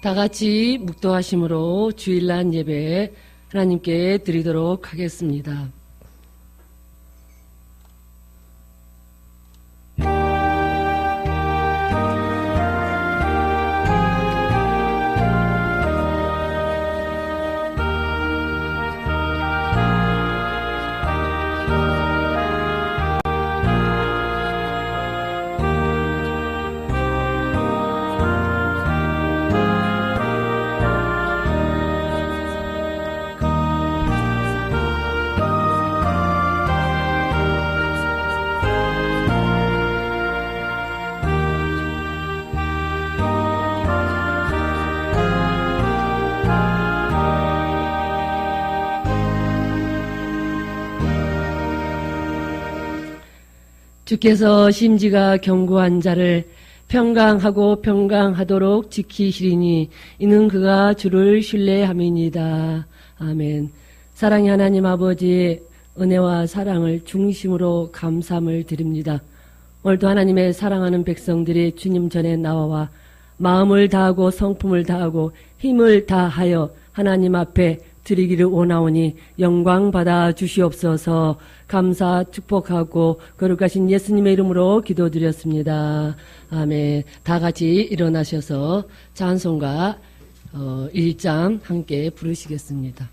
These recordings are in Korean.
다 같이 묵도하심으로 주일날 예배 하나님께 드리도록 하겠습니다. 주께서 심지가 견고한 자를 평강하고 평강하도록 지키시리니 이는 그가 주를 신뢰함이니이다. 아멘. 사랑의 하나님 아버지, 은혜와 사랑을 중심으로 감사함을 드립니다. 오늘도 하나님의 사랑하는 백성들이 주님 전에 나와 마음을 다하고 성품을 다하고 힘을 다하여 하나님 앞에 드리기를 원하오니 영광 받아 주시옵소서. 감사 축복하고 거룩하신 예수님의 이름으로 기도드렸습니다. 아멘. 다 같이 일어나셔서 찬송가 1장 함께 부르시겠습니다.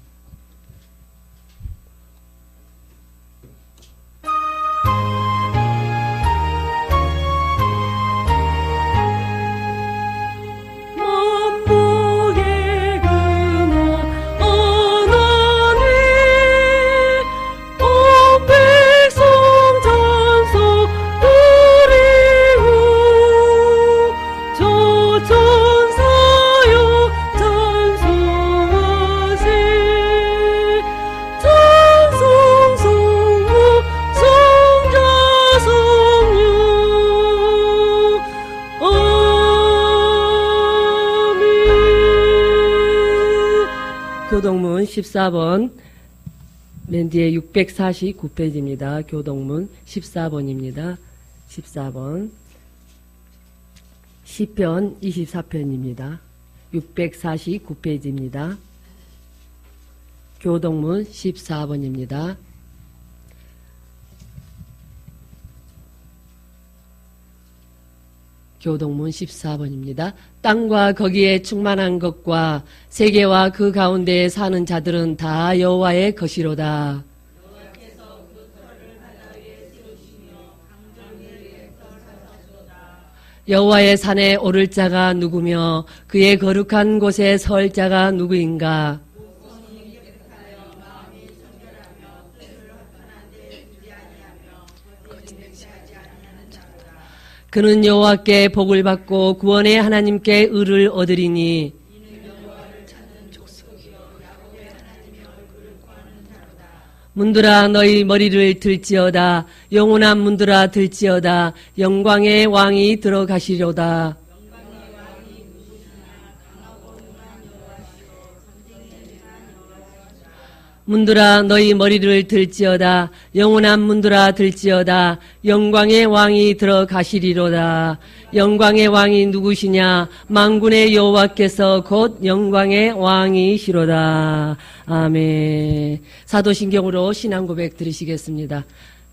교동문 14번 맨 뒤에 649페이지입니다. 교동문 14번입니다. 14번 시편 24편입니다. 649페이지입니다. 교동문 14번입니다. 교동문 14번입니다. 땅과 거기에 충만한 것과 세계와 그 가운데에 사는 자들은 다 여호와의 것이로다. 여호와께서 그 터를 바다 위에 세우시며 강정을 위에 설하시도다. 여호와의 산에 오를 자가 누구며 그의 거룩한 곳에 설 자가 누구인가? 그는 여호와께 복을 받고 구원의 하나님께 의를 얻으리니 문들아 너희 머리를 들지어다. 영원한 문들아 들지어다. 영광의 왕이 들어가시려다. 문들아 너희 머리를 들지어다. 영원한 문들아 들지어다. 영광의 왕이 들어가시리로다. 영광의 왕이 누구시냐? 만군의 여호와께서 곧 영광의 왕이시로다. 아멘. 사도신경으로 신앙고백 드리시겠습니다.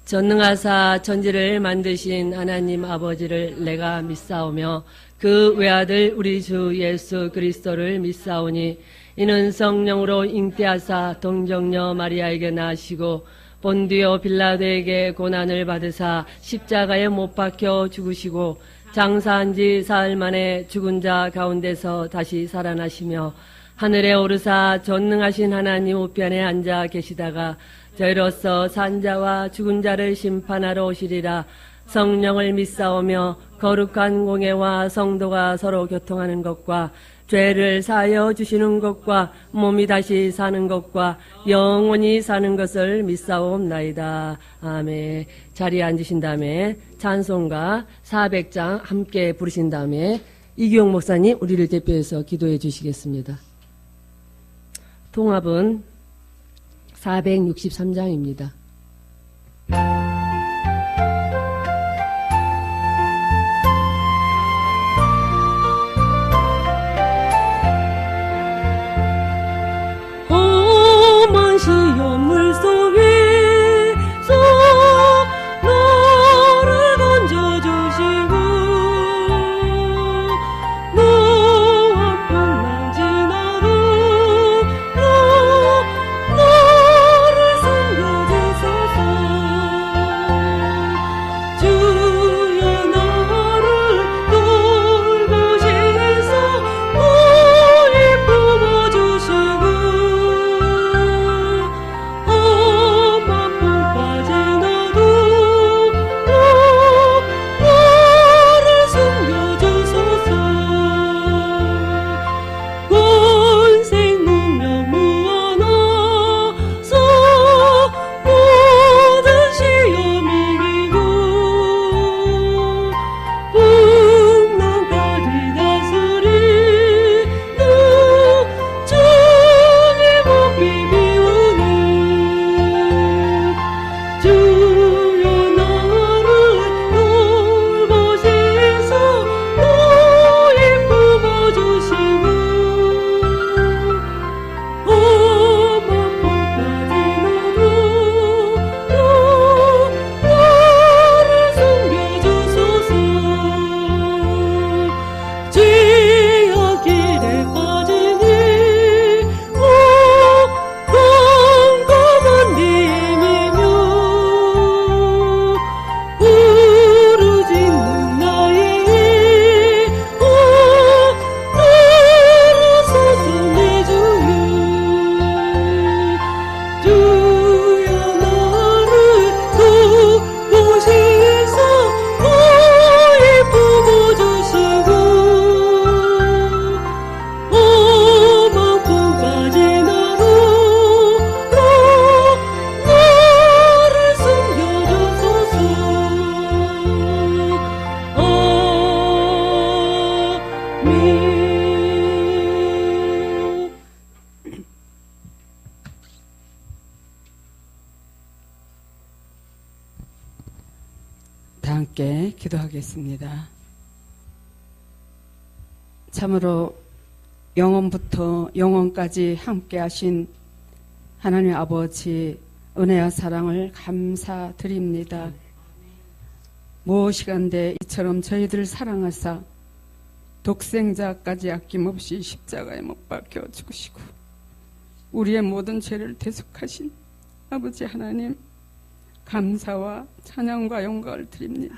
전능하사 천지를 만드신 하나님 아버지를 내가 믿사오며 그 외아들 우리 주 예수 그리스도를 믿사오니 이는 성령으로 잉태하사 동정녀 마리아에게 나시고 본디오 빌라도에게 고난을 받으사 십자가에 못 박혀 죽으시고 장사한 지 사흘 만에 죽은 자 가운데서 다시 살아나시며 하늘에 오르사 전능하신 하나님 우편에 앉아 계시다가 저희로서 산 자와 죽은 자를 심판하러 오시리라. 성령을 믿사오며 거룩한 공예와 성도가 서로 교통하는 것과 죄를 사하여 주시는 것과 몸이 다시 사는 것과 영원히 사는 것을 믿사옵나이다. 아멘. 자리에 앉으신 다음에 찬송가 400장 함께 부르신 다음에 이기용 목사님 우리를 대표해서 기도해 주시겠습니다. 통합은 463장입니다. 간절히 기도하겠습니다. 참으로 영원부터 영원까지 함께 하신 하나님 아버지 은혜와 사랑을 감사드립니다. 무엇이간데 이처럼 저희들 사랑하사 독생자까지 아낌없이 십자가에 못 박혀 죽으시고 우리의 모든 죄를 대속하신 아버지 하나님, 감사와 찬양과 영광을 드립니다.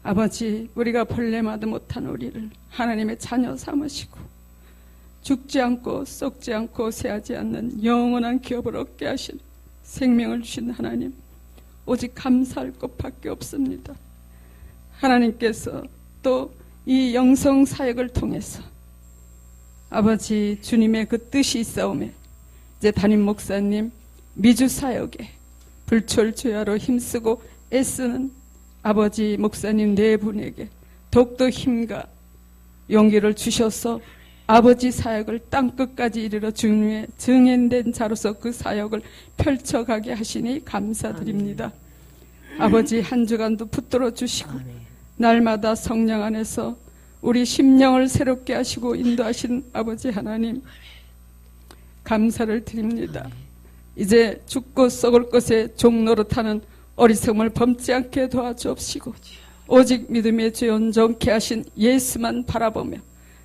아버지, 우리가 벌레마도 못한 우리를 하나님의 자녀 삼으시고 죽지 않고 썩지 않고 쇠하지 않는 영원한 기업을 얻게 하신 생명을 주신 하나님, 오직 감사할 것밖에 없습니다. 하나님께서 또 이 영성 사역을 통해서 아버지 주님의 그 뜻이 있사오매 이제 담임 목사님 미주 사역에 불철주야로 힘쓰고 애쓰는 아버지 목사님 네 분에게 더욱더 힘과 용기를 주셔서 아버지 사역을 땅끝까지 이르러 주님의 증인된 자로서 그 사역을 펼쳐가게 하시니 감사드립니다. 아버지 한 주간도 붙들어 주시고 날마다 성령 안에서 우리 심령을 새롭게 하시고 인도하신 아버지 하나님, 감사를 드립니다. 이제 죽고 썩을 것에 종노릇하는 어리석음을 범지 않게 도와주옵시고 오직 믿음의 주 온전케 하신 예수만 바라보며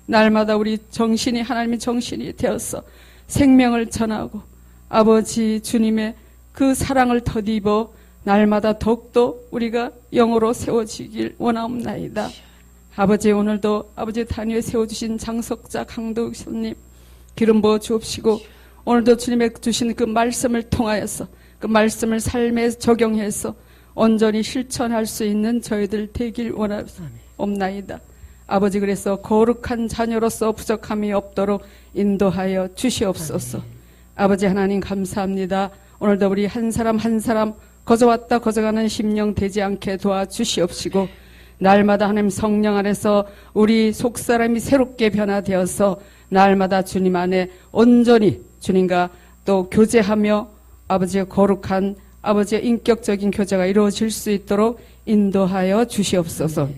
날마다 우리 정신이 하나님의 정신이 되어서 생명을 전하고 아버지 주님의 그 사랑을 덧입어 날마다 더욱더 우리가 영으로 세워지길 원하옵나이다. 아버지, 오늘도 아버지 단위에 세워주신 장석자 강도욱 선님 기름 부어 주옵시고 오늘도 주님의 주신 그 말씀을 통하여서 그 말씀을 삶에 적용해서 온전히 실천할 수 있는 저희들 되길 원하옵나이다. 아버지, 그래서 거룩한 자녀로서 부족함이 없도록 인도하여 주시옵소서. 아버지 하나님 감사합니다. 오늘도 우리 한 사람 한 사람 거저왔다 거저가는 심령 되지 않게 도와주시옵시고 날마다 하나님 성령 안에서 우리 속사람이 새롭게 변화되어서 날마다 주님 안에 온전히 주님과 또 교제하며 아버지의 거룩한 아버지의 인격적인 교제가 이루어질 수 있도록 인도하여 주시옵소서.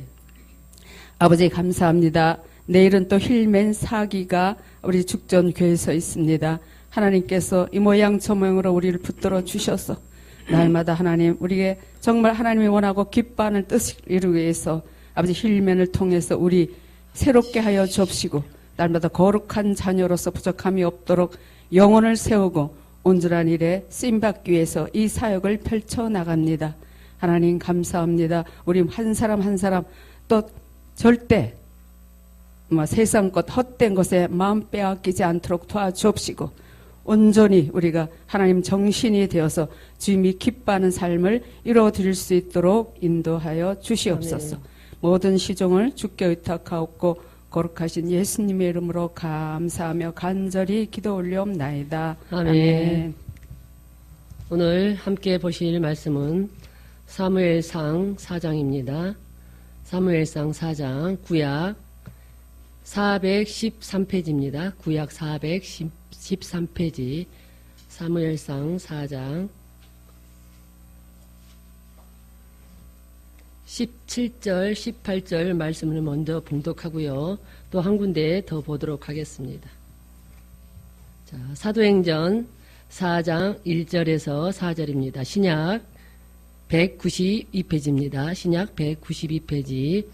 아버지 감사합니다. 내일은 또 힐맨 사기가 우리 죽전교회에서 있습니다. 하나님께서 이 모양 저 모양으로 우리를 붙들어 주셔서 날마다 하나님 우리에게 정말 하나님이 원하고 기뻐하는 뜻을 이루기 위해서 아버지 힐맨을 통해서 우리 새롭게 하여 주옵시고 날마다 거룩한 자녀로서 부족함이 없도록 영혼을 세우고 온전한 일에 쓰임받기 위해서 이 사역을 펼쳐나갑니다. 하나님 감사합니다. 우리 한 사람 한 사람 또 절대 세상 것 헛된 것에 마음 빼앗기지 않도록 도와주옵시고 온전히 우리가 하나님 정신이 되어서 주님이 기뻐하는 삶을 이루어드릴 수 있도록 인도하여 주시옵소서. 아멘. 모든 시종을 주께 의탁하옵고 거룩하신 예수님의 이름으로 감사하며 간절히 기도 올려옵나이다. 아멘. 아멘. 오늘 함께 보실 말씀은 사무엘상 4장입니다. 사무엘상 4장 구약 413페이지입니다. 구약 413페이지 사무엘상 4장 17절 18절 말씀을 먼저 봉독하고요. 또 한 군데 더 보도록 하겠습니다. 자, 사도행전 4장 1절에서 4절입니다. 신약 192페이지입니다. 신약 192페이지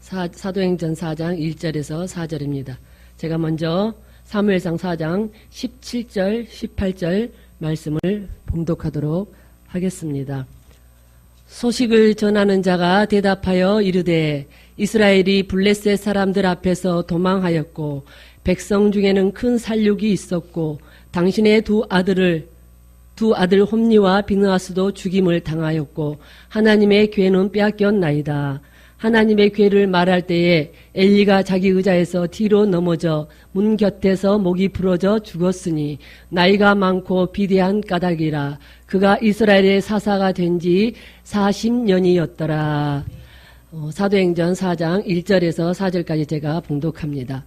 사도행전 4장 1절에서 4절입니다. 제가 먼저 사무엘상 4장 17절 18절 말씀을 봉독하도록 하겠습니다. 소식을 전하는 자가 대답하여 이르되 이스라엘이 블레셋 사람들 앞에서 도망하였고 백성 중에는 큰 살육이 있었고 당신의 두 아들 홈니와 비느하스도 죽임을 당하였고 하나님의 괴는 빼앗겼나이다. 하나님의 괴를 말할 때에 엘리가 자기 의자에서 뒤로 넘어져 문 곁에서 목이 부러져 죽었으니 나이가 많고 비대한 까닭이라. 그가 이스라엘의 사사가 된 지 40년이었더라. 사도행전 4장 1절에서 4절까지 제가 봉독합니다.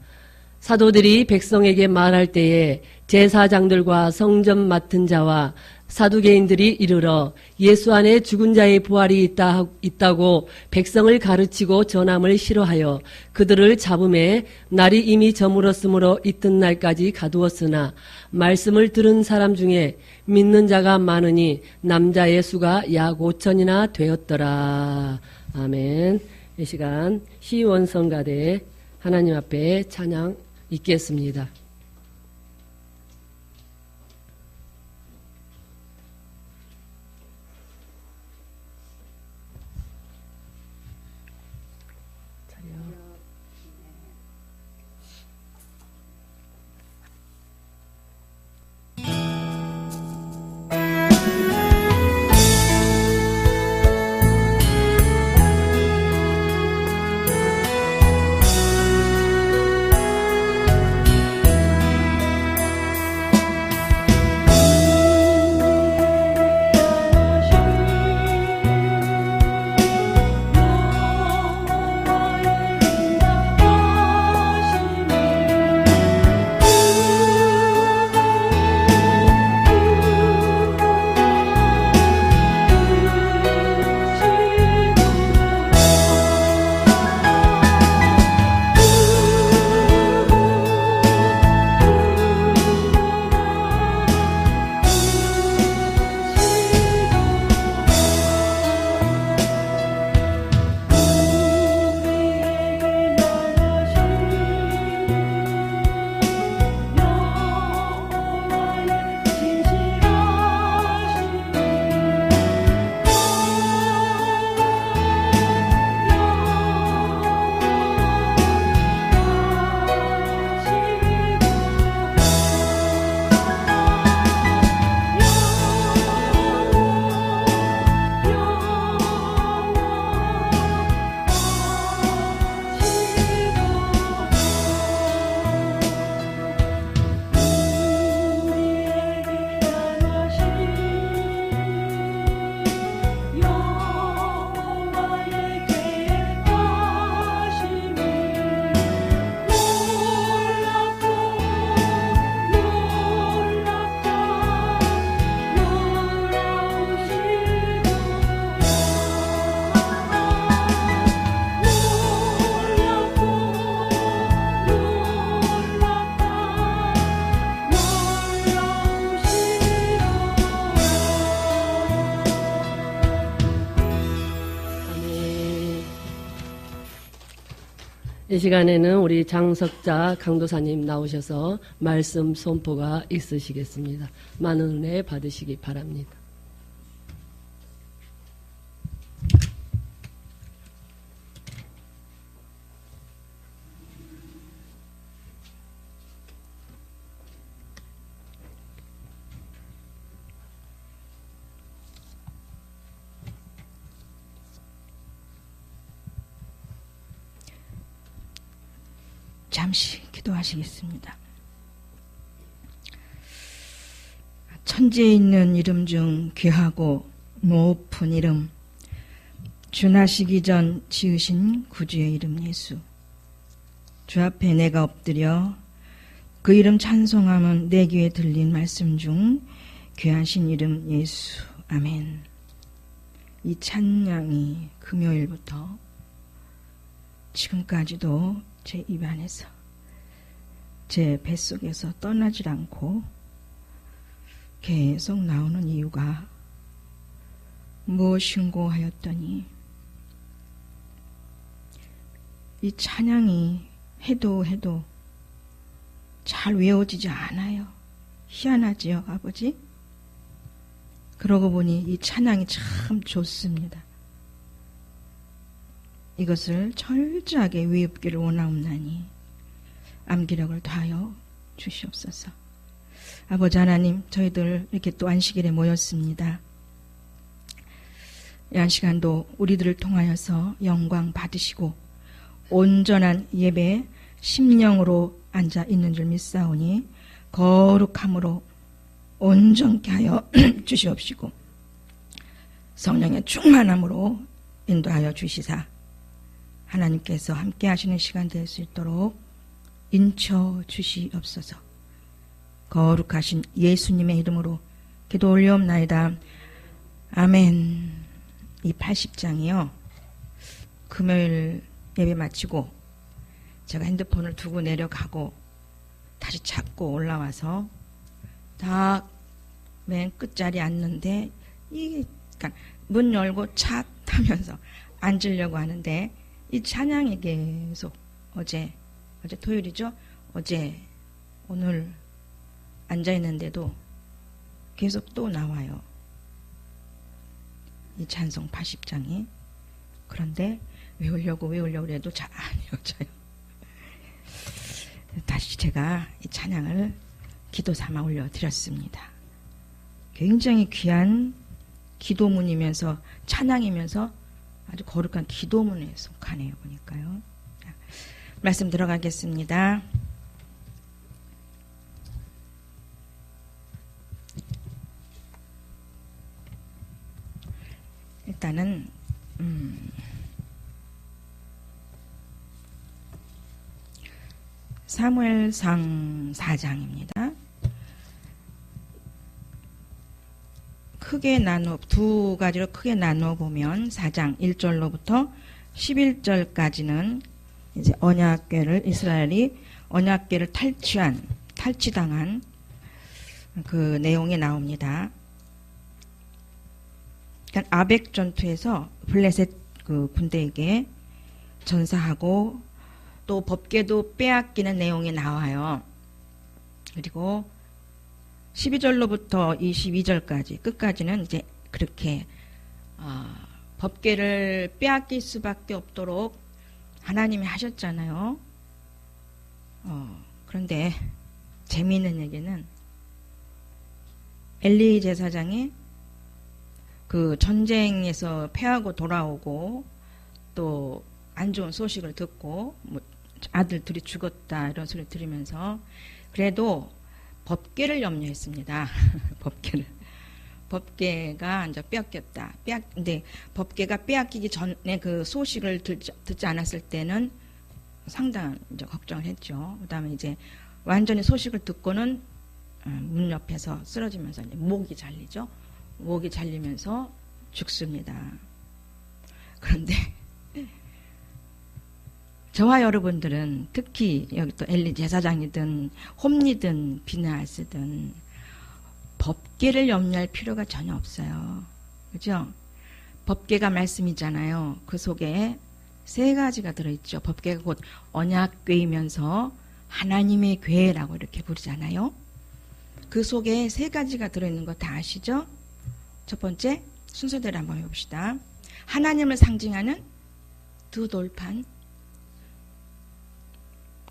사도들이 백성에게 말할 때에 제사장들과 성전 맡은 자와 사두개인들이 이르러 예수 안에 죽은 자의 부활이 있다고 백성을 가르치고 전함을 싫어하여 그들을 잡음에 날이 이미 저물었으므로 이튿날까지 가두었으나 말씀을 들은 사람 중에 믿는 자가 많으니 남자의 수가 약 5천이나 되었더라. 아멘. 이 시간 시원성가대 하나님 앞에 찬양 읽겠습니다. 이 시간에는 우리 장석자 강도사님 나오셔서 말씀 선포가 있으시겠습니다. 많은 은혜 받으시기 바랍니다. 잠시 기도하시겠습니다. 천지에 있는 이름 중 귀하고 높은 이름, 주나시기 전 지으신 구주의 이름 예수. 주 앞에 내가 엎드려 그 이름 찬송하면 내 귀에 들린 말씀 중 귀하신 이름 예수. 아멘. 이 찬양이 금요일부터 지금까지도 제 입안에서 제 뱃속에서 떠나질 않고 계속 나오는 이유가 무엇인고 하였더니 이 찬양이 해도 잘 외워지지 않아요. 희한하지요, 아버지? 그러고 보니 이 찬양이 참 좋습니다. 이것을 철저하게 외우기를 원하옵나니 암기력을 다하여 주시옵소서. 아버지 하나님, 저희들 이렇게 또 안식일에 모였습니다. 이 안시간도 우리들을 통하여서 영광 받으시고 온전한 예배 심령으로 앉아 있는 줄 믿사오니 거룩함으로 온전케 하여 주시옵시고 성령의 충만함으로 인도하여 주시사 하나님께서 함께 하시는 시간 될 수 있도록 인쳐 주시옵소서. 거룩하신 예수님의 이름으로 기도 올리옵나이다. 아멘. 이 80장이요. 금요일 예배 마치고 제가 핸드폰을 두고 내려가고 다시 찾고 올라와서 다 맨 끝자리에 앉는데 이게 그러니까 문 열고 착 하면서 앉으려고 하는데 이 찬양이 계속 어제 토요일이죠? 어제 오늘 앉아있는데도 계속 또 나와요. 이 찬송 80장이. 그런데 외우려고 해도 잘 안 외워져요. 다시 제가 이 찬양을 기도 삼아 올려드렸습니다. 굉장히 귀한 기도문이면서 찬양이면서 아주 거룩한 기도문에 속하네요. 보니까요. 자, 말씀 들어가겠습니다. 일단은 사무엘상 4장입니다. 두 가지로 크게 나누어 보면 4장 1절로부터 11절까지는 이제 이스라엘이 언약궤를 탈취당한 그 내용이 나옵니다. 그러니까 아벡 전투에서 블레셋 그 군대에게 전사하고 또 법궤도 빼앗기는 내용이 나와요. 그리고 12절로부터 22절까지 끝까지는 이제 그렇게 법궤를 빼앗길 수밖에 없도록 하나님이 하셨잖아요. 그런데 재미있는 얘기는 엘리 제사장이 그 전쟁에서 패하고 돌아오고 또 안 좋은 소식을 듣고 뭐 아들 둘이 죽었다 이런 소리 들으면서 그래도 법궤를 염려했습니다. 법궤가 이제 빼앗겼다. 근데 법궤가 빼앗기기 전에 그 소식을 듣지 않았을 때는 상당한 이제 걱정을 했죠. 그다음에 이제 완전히 소식을 듣고는 문 옆에서 쓰러지면서 이제 목이 잘리죠. 목이 잘리면서 죽습니다. 그런데 저와 여러분들은 특히 여기 또 엘리 제사장이든 홈리든 비느하스든 법궤를 염려할 필요가 전혀 없어요. 그죠? 법궤가 말씀이잖아요. 그 속에 3가지가 들어있죠. 법궤가 곧 언약궤이면서 하나님의 궤라고 이렇게 부르잖아요. 그 속에 3가지가 들어있는 거 다 아시죠? 첫 번째 순서대로 한번 해봅시다. 하나님을 상징하는 2돌판,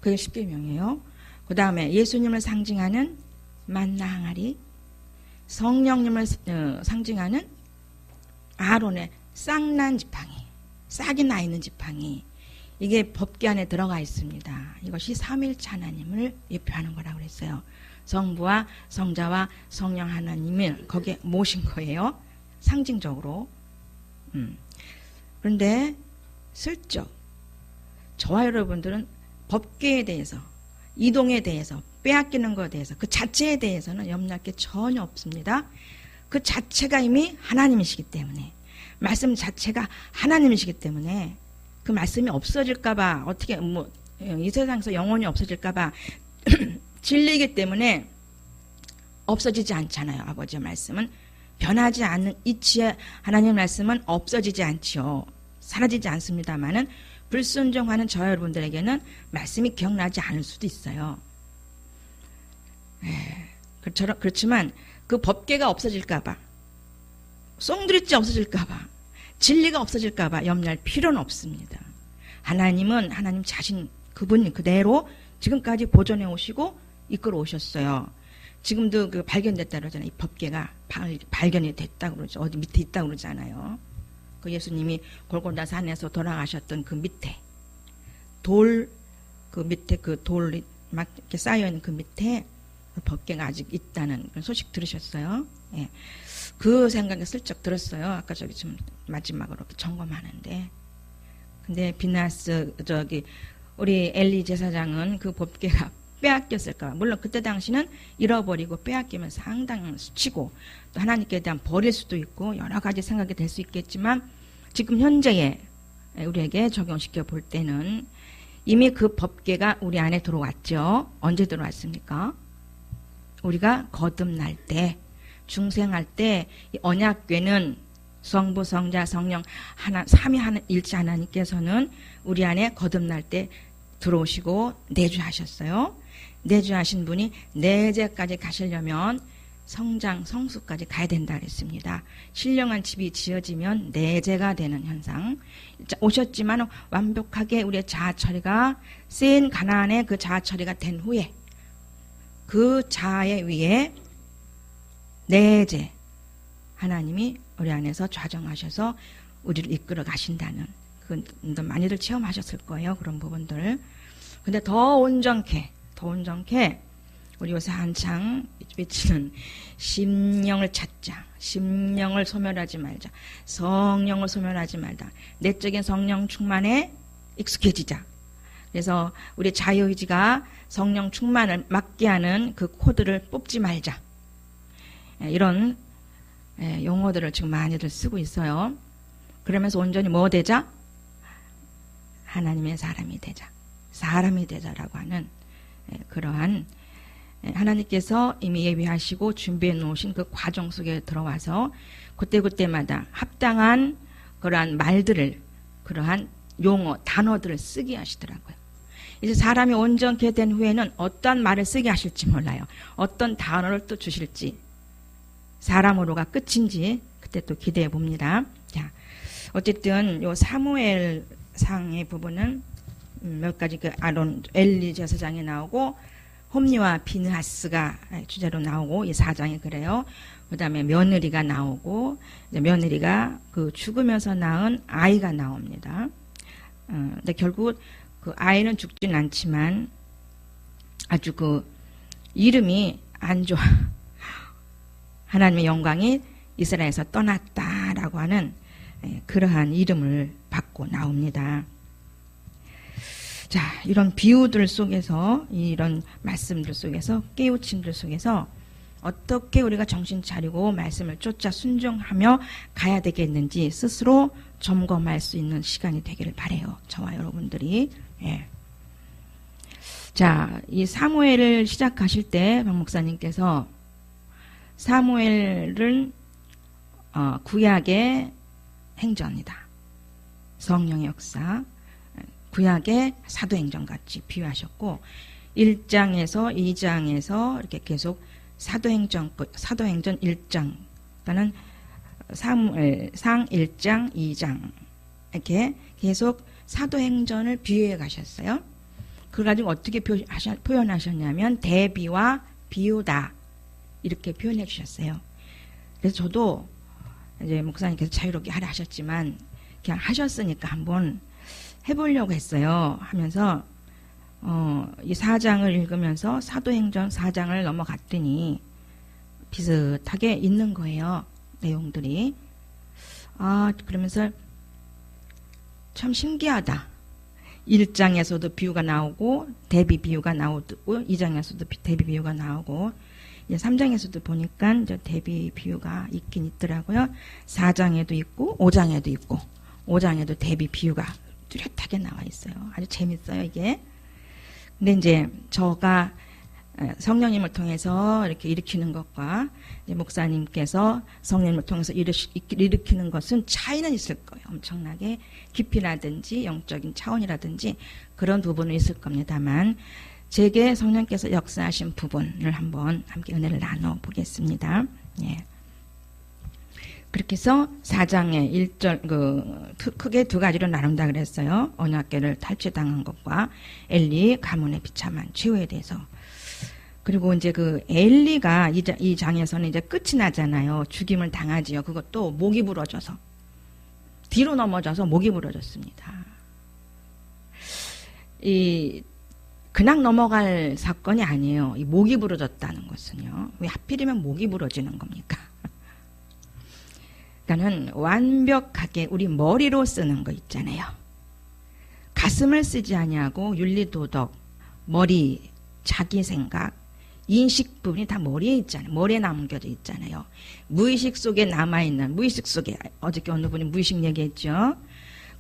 그게 십계명이에요. 그 다음에 예수님을 상징하는 만나 항아리, 성령님을 상징하는 아론의 쌍난 지팡이, 싹이 나 있는 지팡이, 이게 법궤 안에 들어가 있습니다. 이것이 삼일체 하나님을 예표하는 거라고 그랬어요. 성부와 성자와 성령 하나님을 거기에 모신 거예요. 상징적으로. 그런데 슬쩍 저와 여러분들은 법궤에 대해서, 이동에 대해서, 빼앗기는 것에 대해서, 그 자체에 대해서는 염려할 게 전혀 없습니다. 그 자체가 이미 하나님이시기 때문에, 말씀 자체가 하나님이시기 때문에 그 말씀이 없어질까봐, 어떻게 이 세상에서 영원히 없어질까봐 진리이기 때문에 없어지지 않잖아요. 아버지의 말씀은 변하지 않는 이치의 하나님의 말씀은 없어지지 않지요. 사라지지 않습니다만은 불순종하는 저 여러분들에게는 말씀이 기억나지 않을 수도 있어요. 그렇지만 그 법궤가 없어질까봐, 송두리째 없어질까봐, 진리가 없어질까봐 염려할 필요는 없습니다. 하나님은 하나님 자신 그분 그대로 지금까지 보존해 오시고 이끌어 오셨어요. 지금도 그 발견됐다 그러잖아요. 이 법궤가 발견이 됐다고 그러죠. 어디 밑에 있다고 그러잖아요. 그 예수님이 골고다 산에서 돌아가셨던 그 밑에 그 밑에 그 돌이 막 이렇게 쌓여있는 그 밑에 그 법궤가 아직 있다는 그런 소식 들으셨어요? 예. 그 생각이 슬쩍 들었어요. 아까 저기 좀 마지막으로 점검하는데. 근데 비나스 우리 엘리 제사장은 그 법궤가 빼앗겼을까. 물론 그때 당시는 잃어버리고 빼앗기면 상당한 수치고 또 하나님께 대한 버릴 수도 있고 여러 가지 생각이 될 수 있겠지만 지금 현재에 우리에게 적용시켜 볼 때는 이미 그 법궤가 우리 안에 들어왔죠. 언제 들어왔습니까? 우리가 거듭날 때, 중생할 때 이 언약궤는 성부, 성자, 성령 하나, 삼위 일체 하나님께서는 우리 안에 거듭날 때 들어오시고 내주하셨어요. 내주하신 분이 내재까지 가시려면 성장, 성수까지 가야 된다 그랬습니다. 신령한 집이 지어지면 내재가 되는 현상. 오셨지만 완벽하게 우리의 자아 처리가 센 가나안의 그 자아 처리가 된 후에 그 자아의 위에 내재 하나님이 우리 안에서 좌정하셔서 우리를 이끌어 가신다는 그건 많이들 체험하셨을 거예요. 그런 부분들. 근데 더 온전케 우리 요새 한창 외치는 심령을 찾자. 심령을 소멸하지 말자. 성령을 소멸하지 말자. 내적인 성령 충만에 익숙해지자. 그래서 우리 자유의지가 성령 충만을 막게 하는 그 코드를 뽑지 말자. 이런 용어들을 지금 많이들 쓰고 있어요. 그러면서 온전히 뭐 되자? 하나님의 사람이 되자. 사람이 되자라고 하는 그러한 하나님께서 이미 예비하시고 준비해 놓으신 그 과정 속에 들어와서 그때마다 합당한 그러한 말들을, 그러한 용어, 단어들을 쓰게 하시더라고요. 이제 사람이 온전케 된 후에는 어떤 말을 쓰게 하실지 몰라요. 어떤 단어를 또 주실지. 사람으로가 끝인지 그때 또 기대해 봅니다. 자, 어쨌든 요 사무엘 상의 부분은 몇 가지 그 아론, 엘리 제사장이 나오고 홈리와 비느하스가 주제로 나오고 이 4장이 그래요. 그 다음에 며느리가 나오고 이제 며느리가 그 죽으면서 낳은 아이가 나옵니다. 근데 결국 그 아이는 죽진 않지만 아주 그 이름이 안 좋아. 하나님의 영광이 이스라엘에서 떠났다라고 하는 그러한 이름을 받고 나옵니다. 자, 이런 비유들 속에서, 이런 말씀들 속에서, 깨우침들 속에서 어떻게 우리가 정신 차리고 말씀을 쫓아 순종하며 가야 되겠는지 스스로 점검할 수 있는 시간이 되기를 바라요. 저와 여러분들이. 예. 자, 이 사무엘을 시작하실 때 박 목사님께서 사무엘은 구약의 행전이다. 성령의 역사. 구약의 사도행전같이 비유하셨고 1장에서 2장에서 이렇게 계속 사도행전 1장 또는 사무엘상 1장 2장 이렇게 계속 사도행전을 비유해 가셨어요. 그걸 가지고 어떻게 표현하셨냐면 대비와 비유다 이렇게 표현해 주셨어요. 그래서 저도 이제 목사님께서 자유롭게 하라 하셨지만 그냥 하셨으니까 한번 해보려고 했어요. 하면서 이 4장을 읽으면서 사도행전 4장을 넘어갔더니 비슷하게 있는 거예요. 내용들이. 그러면서 참 신기하다. 1장에서도 비유가 나오고 대비 비유가 나오고 2장에서도 대비 비유가 나오고 3장에서도 보니까 이제 대비 비유가 있긴 있더라고요. 4장에도 있고 5장에도 있고 5장에도 대비 비유가 뚜렷하게 나와 있어요. 아주 재밌어요, 이게. 근데 이제 저가 성령님을 통해서 이렇게 일으키는 것과 이제 목사님께서 성령님을 통해서 일으키는 것은 차이는 있을 거예요. 엄청나게 깊이라든지 영적인 차원이라든지 그런 부분은 있을 겁니다만 제게 성령께서 역사하신 부분을 한번 함께 은혜를 나눠보겠습니다. 예. 그렇게 해서 4장의 1절, 크게 두 가지로 나눈다 그랬어요. 언약궤를 탈취당한 것과 엘리 가문의 비참한 최후에 대해서. 그리고 이제 그 엘리가 이 장에서는 이제 끝이 나잖아요. 죽임을 당하지요. 그것도 목이 부러져서. 뒤로 넘어져서 목이 부러졌습니다. 그냥 넘어갈 사건이 아니에요. 이 목이 부러졌다는 것은요. 왜 하필이면 목이 부러지는 겁니까? 그러니까는 완벽하게 우리 머리로 쓰는 거 있잖아요. 가슴을 쓰지 아니하고 윤리도덕, 머리, 자기 생각, 인식 부분이 다 머리에 있잖아요. 머리에 남겨져 있잖아요. 무의식 속에 남아있는, 무의식 속에, 어저께 어느 분이 무의식 얘기했죠.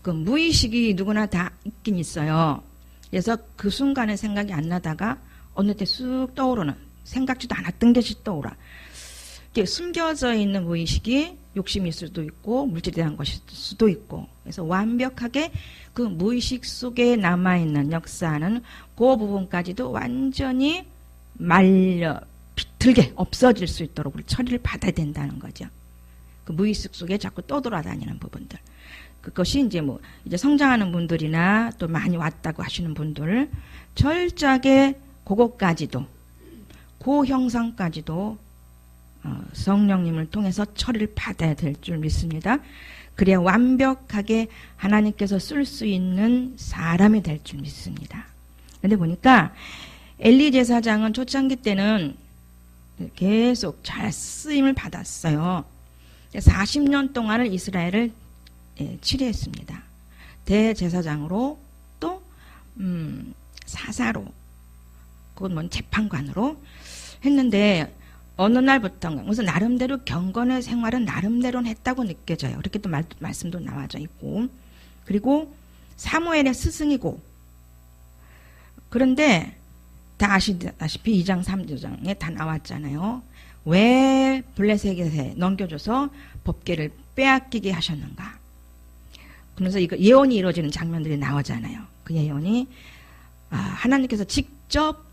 그 무의식이 누구나 다 있긴 있어요. 그래서 그 순간에 생각이 안 나다가 어느 때 쑥 떠오르는, 생각지도 않았던 것이 떠오라. 이렇게 숨겨져 있는 무의식이 욕심일 수도 있고 물질에 대한 것일 수도 있고, 그래서 완벽하게 그 무의식 속에 남아있는 역사는 그 부분까지도 완전히 말려 비틀게 없어질 수 있도록 우리 처리를 받아야 된다는 거죠. 그 무의식 속에 자꾸 떠돌아다니는 부분들. 그것이 이제 뭐 이제 성장하는 분들이나 또 많이 왔다고 하시는 분들 철저하게 그것까지도 그 형상까지도 성령님을 통해서 처리를 받아야 될 줄 믿습니다. 그래야 완벽하게 하나님께서 쓸 수 있는 사람이 될 줄 믿습니다. 그런데 보니까 엘리 제사장은 초창기 때는 계속 잘 쓰임을 받았어요. 40년 동안을 이스라엘을 치리했습니다. 대제사장으로 또 사사로, 그건 뭔 재판관으로 했는데 어느 날부터인가 무슨 나름대로 경건의 생활은 나름대로는 했다고 느껴져요. 그렇게 또 말씀도 나와져 있고, 그리고 사무엘의 스승이고, 그런데 다 아시다시피 2장 3장에 다 나왔잖아요. 왜 블레셋에게 넘겨줘서 법궤를 빼앗기게 하셨는가. 그러면서 이거 예언이 이루어지는 장면들이 나오잖아요. 그 예언이 하나님께서 직접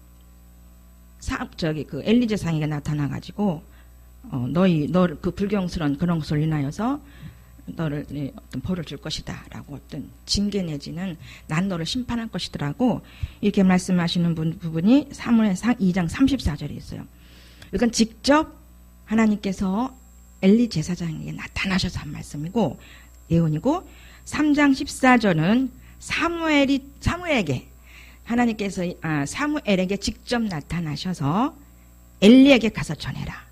그 엘리 제사장에게 나타나가지고 너 그 불경스러운 그런 것을 인하여서 너를 어떤 벌을 줄 것이다라고 어떤 징계 내지는 난 너를 심판할 것이더라고 이렇게 말씀하시는 부분이 사무엘상 2장 34절에 있어요. 이건 직접 하나님께서 엘리 제사장에게 나타나셔서 한 말씀이고 예언이고, 3장 14절은 사무엘에게 하나님께서 사무엘에게 직접 나타나셔서 엘리에게 가서 전해라.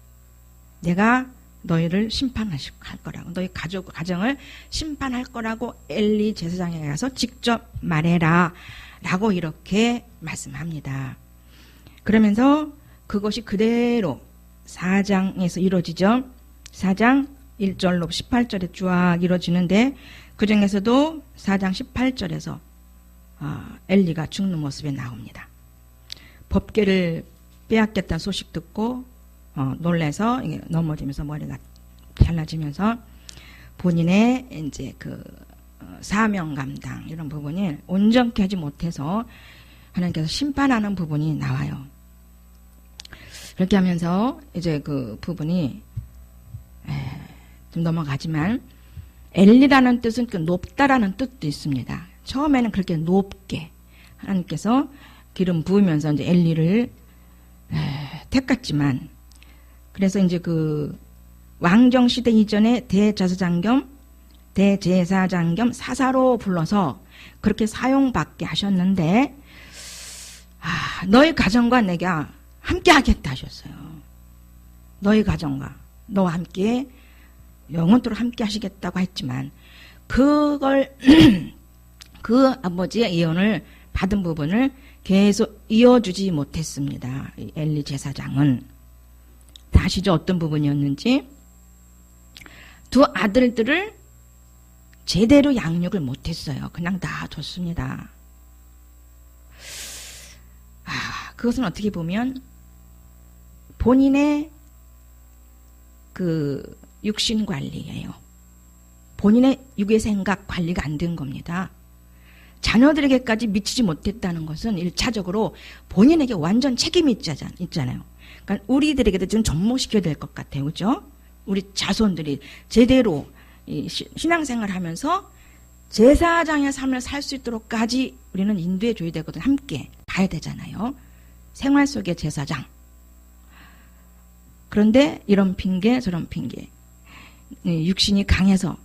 내가 너희를 심판할 거라고, 너희 가정을 심판할 거라고 엘리 제사장에게 가서 직접 말해라 라고 이렇게 말씀합니다. 그러면서 그것이 그대로 4장에서 이루어지죠. 4장 1절로 18절에 쫙 이루어지는데 그 중에서도 4장 18절에서 엘리가 죽는 모습이 나옵니다. 법궤를 빼앗겼다는 소식 듣고 놀래서 넘어지면서 머리가 잘라지면서 본인의 이제 그 사명 감당 이런 부분이 온전히 하지 못해서 하나님께서 심판하는 부분이 나와요. 그렇게 하면서 이제 그 부분이 좀 넘어가지만 엘리라는 뜻은 그 높다라는 뜻도 있습니다. 처음에는 그렇게 높게 하나님께서 기름 부으면서 이제 엘리를 택했지만, 그래서 이제 그 왕정 시대 이전에 대제사장 겸 사사로 불러서 그렇게 사용받게 하셨는데, 너희 가정과 내가 함께 하겠다 하셨어요. 너희 가정과 너와 함께 영원토록 함께 하시겠다고 했지만 그걸 그 아버지의 예언을 받은 부분을 계속 이어주지 못했습니다. 엘리 제사장은. 다 아시죠? 어떤 부분이었는지. 두 아들들을 제대로 양육을 못했어요. 그냥 다 뒀습니다. 그것은 어떻게 보면 본인의 그 육신 관리예요. 본인의 육의 생각 관리가 안 된 겁니다. 자녀들에게까지 미치지 못했다는 것은 1차적으로 본인에게 완전 책임이 있잖아요. 그러니까 우리들에게도 좀 접목시켜야 될 것 같아요. 그죠? 우리 자손들이 제대로 신앙생활을 하면서 제사장의 삶을 살 수 있도록까지 우리는 인도해 줘야 되거든요. 함께 봐야 되잖아요. 생활 속의 제사장. 그런데 이런 핑계 저런 핑계, 육신이 강해서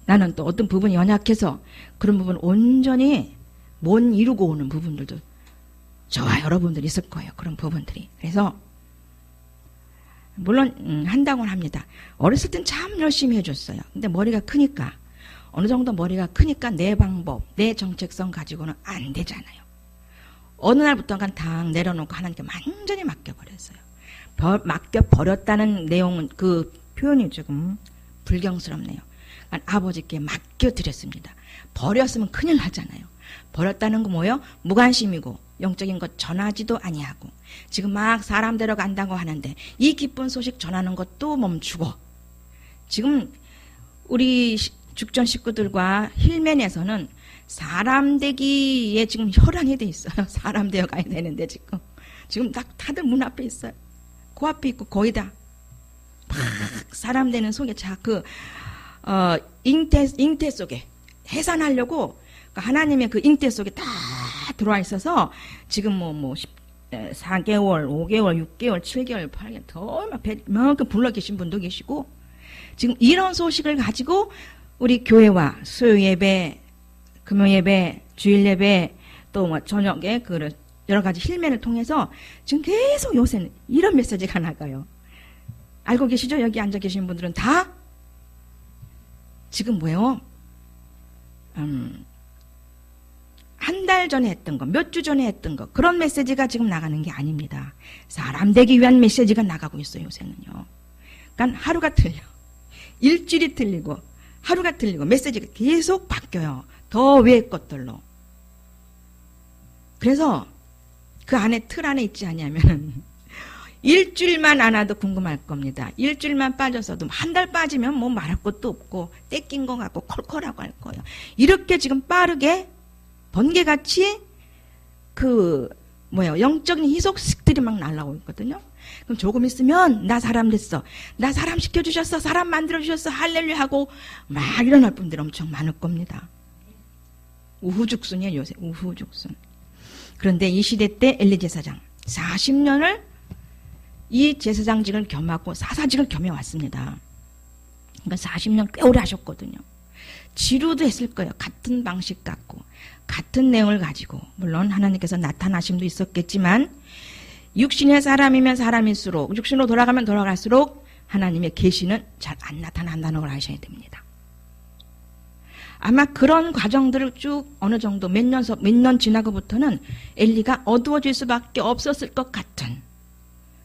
나는 또 어떤 부분이 연약해서 그런 부분 온전히 못 이루고 오는 부분들도 저와 여러분들이 있을 거예요. 그런 부분들이. 그래서 물론 한다고는 합니다. 어렸을 땐 참 열심히 해줬어요. 근데 머리가 크니까, 어느 정도 머리가 크니까 내 방법, 내 정체성 가지고는 안 되잖아요. 어느 날부터가 탁 내려놓고 하나님께 완전히 맡겨버렸어요. 맡겨버렸다는 내용은 그 표현이 조금 불경스럽네요. 그러니까 아버지께 맡겨드렸습니다. 버렸으면 큰일 나잖아요. 버렸다는 거 뭐예요? 무관심이고 영적인 것 전하지도 아니하고 지금 막 사람 데려간다고 하는데 이 기쁜 소식 전하는 것도 멈추고 지금 우리 죽전 식구들과 힐맨에서는 사람 되기에 지금 혈안이 돼 있어요. 사람 되어 가야 되는데 지금 다들 문 앞에 있어요. 그 앞에 있고 거의 다 막 사람 되는 속에 잉태 속에 해산하려고 하나님의 그 잉태 속에 다 들어와 있어서 지금 4개월, 5개월, 6개월, 7개월, 8개월 더 이만큼 불러 계신 분도 계시고 지금 이런 소식을 가지고 우리 교회와 수요 예배, 금요 예배, 주일 예배 또 저녁에 그 여러 가지 힐맨을 통해서 지금 계속 요새는 이런 메시지가 나가요. 알고 계시죠? 여기 앉아 계신 분들은 다 지금 뭐예요? 한 달 전에 했던 거, 몇 주 전에 했던 거 그런 메시지가 지금 나가는 게 아닙니다. 사람 되기 위한 메시지가 나가고 있어요. 요새는요. 그러니까 하루가 틀려. 일주일이 틀리고 하루가 틀리고 메시지가 계속 바뀌어요. 더 외의 것들로. 그래서 그 안에 틀 안에 있지 않냐면 일주일만 안 와도 궁금할 겁니다. 일주일만 빠져서도 한 달 빠지면 뭐 말할 것도 없고 떼낀 것 같고 콜콜하고 할 거예요. 이렇게 지금 빠르게 번개같이 영적인 희석식들이 막 날라오고 있거든요. 그럼 조금 있으면 나 사람 됐어. 나 사람 시켜주셨어. 사람 만들어주셨어. 할렐루야 하고 막 일어날 분들이 엄청 많을 겁니다. 우후죽순이에요. 요새 우후죽순. 그런데 이 시대 때 엘리 제사장 40년을 이 제사장직을 겸하고 사사직을 겸해왔습니다. 그러니까 40년 꽤 오래 하셨거든요. 지루도 했을 거예요. 같은 방식 갖고 같은 내용을 가지고 물론 하나님께서 나타나심도 있었겠지만 육신의 사람이면 사람일수록 육신으로 돌아가면 돌아갈수록 하나님의 계시는 잘 안 나타난다는 걸 아셔야 됩니다. 아마 그런 과정들을 쭉 어느 정도 몇 년 지나고부터는 엘리가 어두워질 수밖에 없었을 것 같은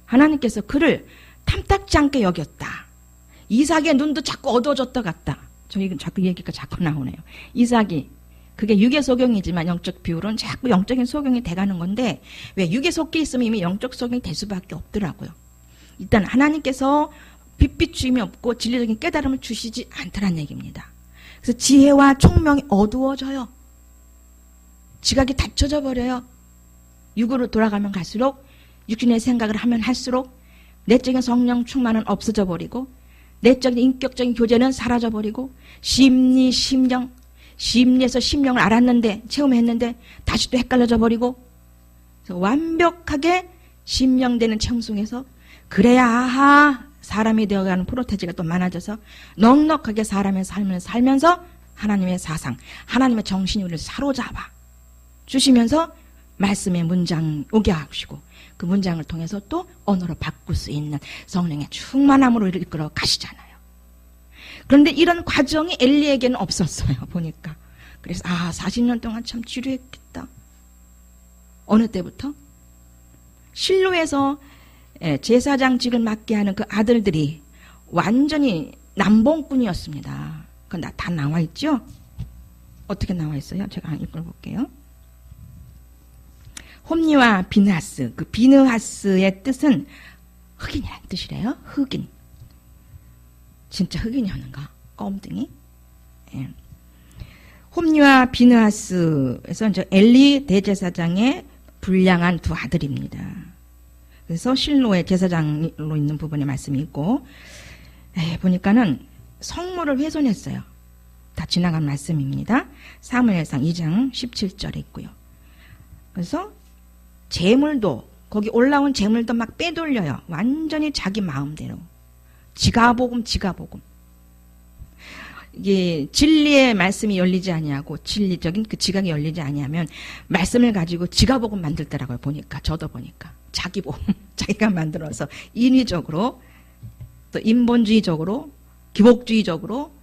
하나님께서 그를 탐탁지 않게 여겼다. 이삭의 눈도 자꾸 어두워졌다 같다. 저 이건 자꾸 얘기가 자꾸 나오네요. 이삭이 그게 육의 소경이지만 영적 비율은 자꾸 영적인 소경이 돼가는 건데 왜 육의 속에 있으면 이미 영적 소경이 될 수밖에 없더라고요. 일단 하나님께서 빛비추임이 없고 진리적인 깨달음을 주시지 않더란 얘기입니다. 그래서 지혜와 총명이 어두워져요. 지각이 닫혀져 버려요. 육으로 돌아가면 갈수록 육신의 생각을 하면 할수록 내적인 성령 충만은 없어져 버리고 내적인 인격적인 교제는 사라져 버리고 심리에서 심령을 알았는데 체험했는데 다시 또 헷갈려져 버리고 완벽하게 심령되는 체험 속에서 그래야 아하 사람이 되어가는 프로테지가 또 많아져서 넉넉하게 사람의 삶을 살면서 하나님의 사상, 하나님의 정신이 우리를 사로잡아 주시면서 말씀의 문장 오게 하시고 그 문장을 통해서 또 언어로 바꿀 수 있는 성령의 충만함으로 이끌어 가시잖아요. 그런데 이런 과정이 엘리에게는 없었어요. 보니까. 그래서 40년 동안 참 지루했겠다. 어느 때부터? 실로에서 제사장직을 맡게 하는 그 아들들이 완전히 남봉꾼이었습니다. 그건 다 나와 있죠? 어떻게 나와 있어요? 제가 읽어볼게요. 홈니와 비느하스, 그 비느하스의 뜻은 흑인이라는 뜻이래요. 흑인. 진짜 흑인이었는가? 껌둥이? 예. 홈니와 비느하스에서 이제 엘리 대제사장의 불량한 두 아들입니다. 그래서 실로의 제사장으로 있는 부분에 말씀이 있고, 보니까는 성물을 훼손했어요. 다 지나간 말씀입니다. 사무엘상 2장 17절에 있고요. 그래서 재물도 거기 올라온 재물도 막 빼돌려요. 완전히 자기 마음대로. 지가복음. 이게 진리의 말씀이 열리지 아니하고 진리적인 그 지각이 열리지 아니하면 말씀을 가지고 지가복음 만들더라고요. 보니까 저도 보니까 자기 복음 자기가 만들어서 인위적으로 또 인본주의적으로 기복주의적으로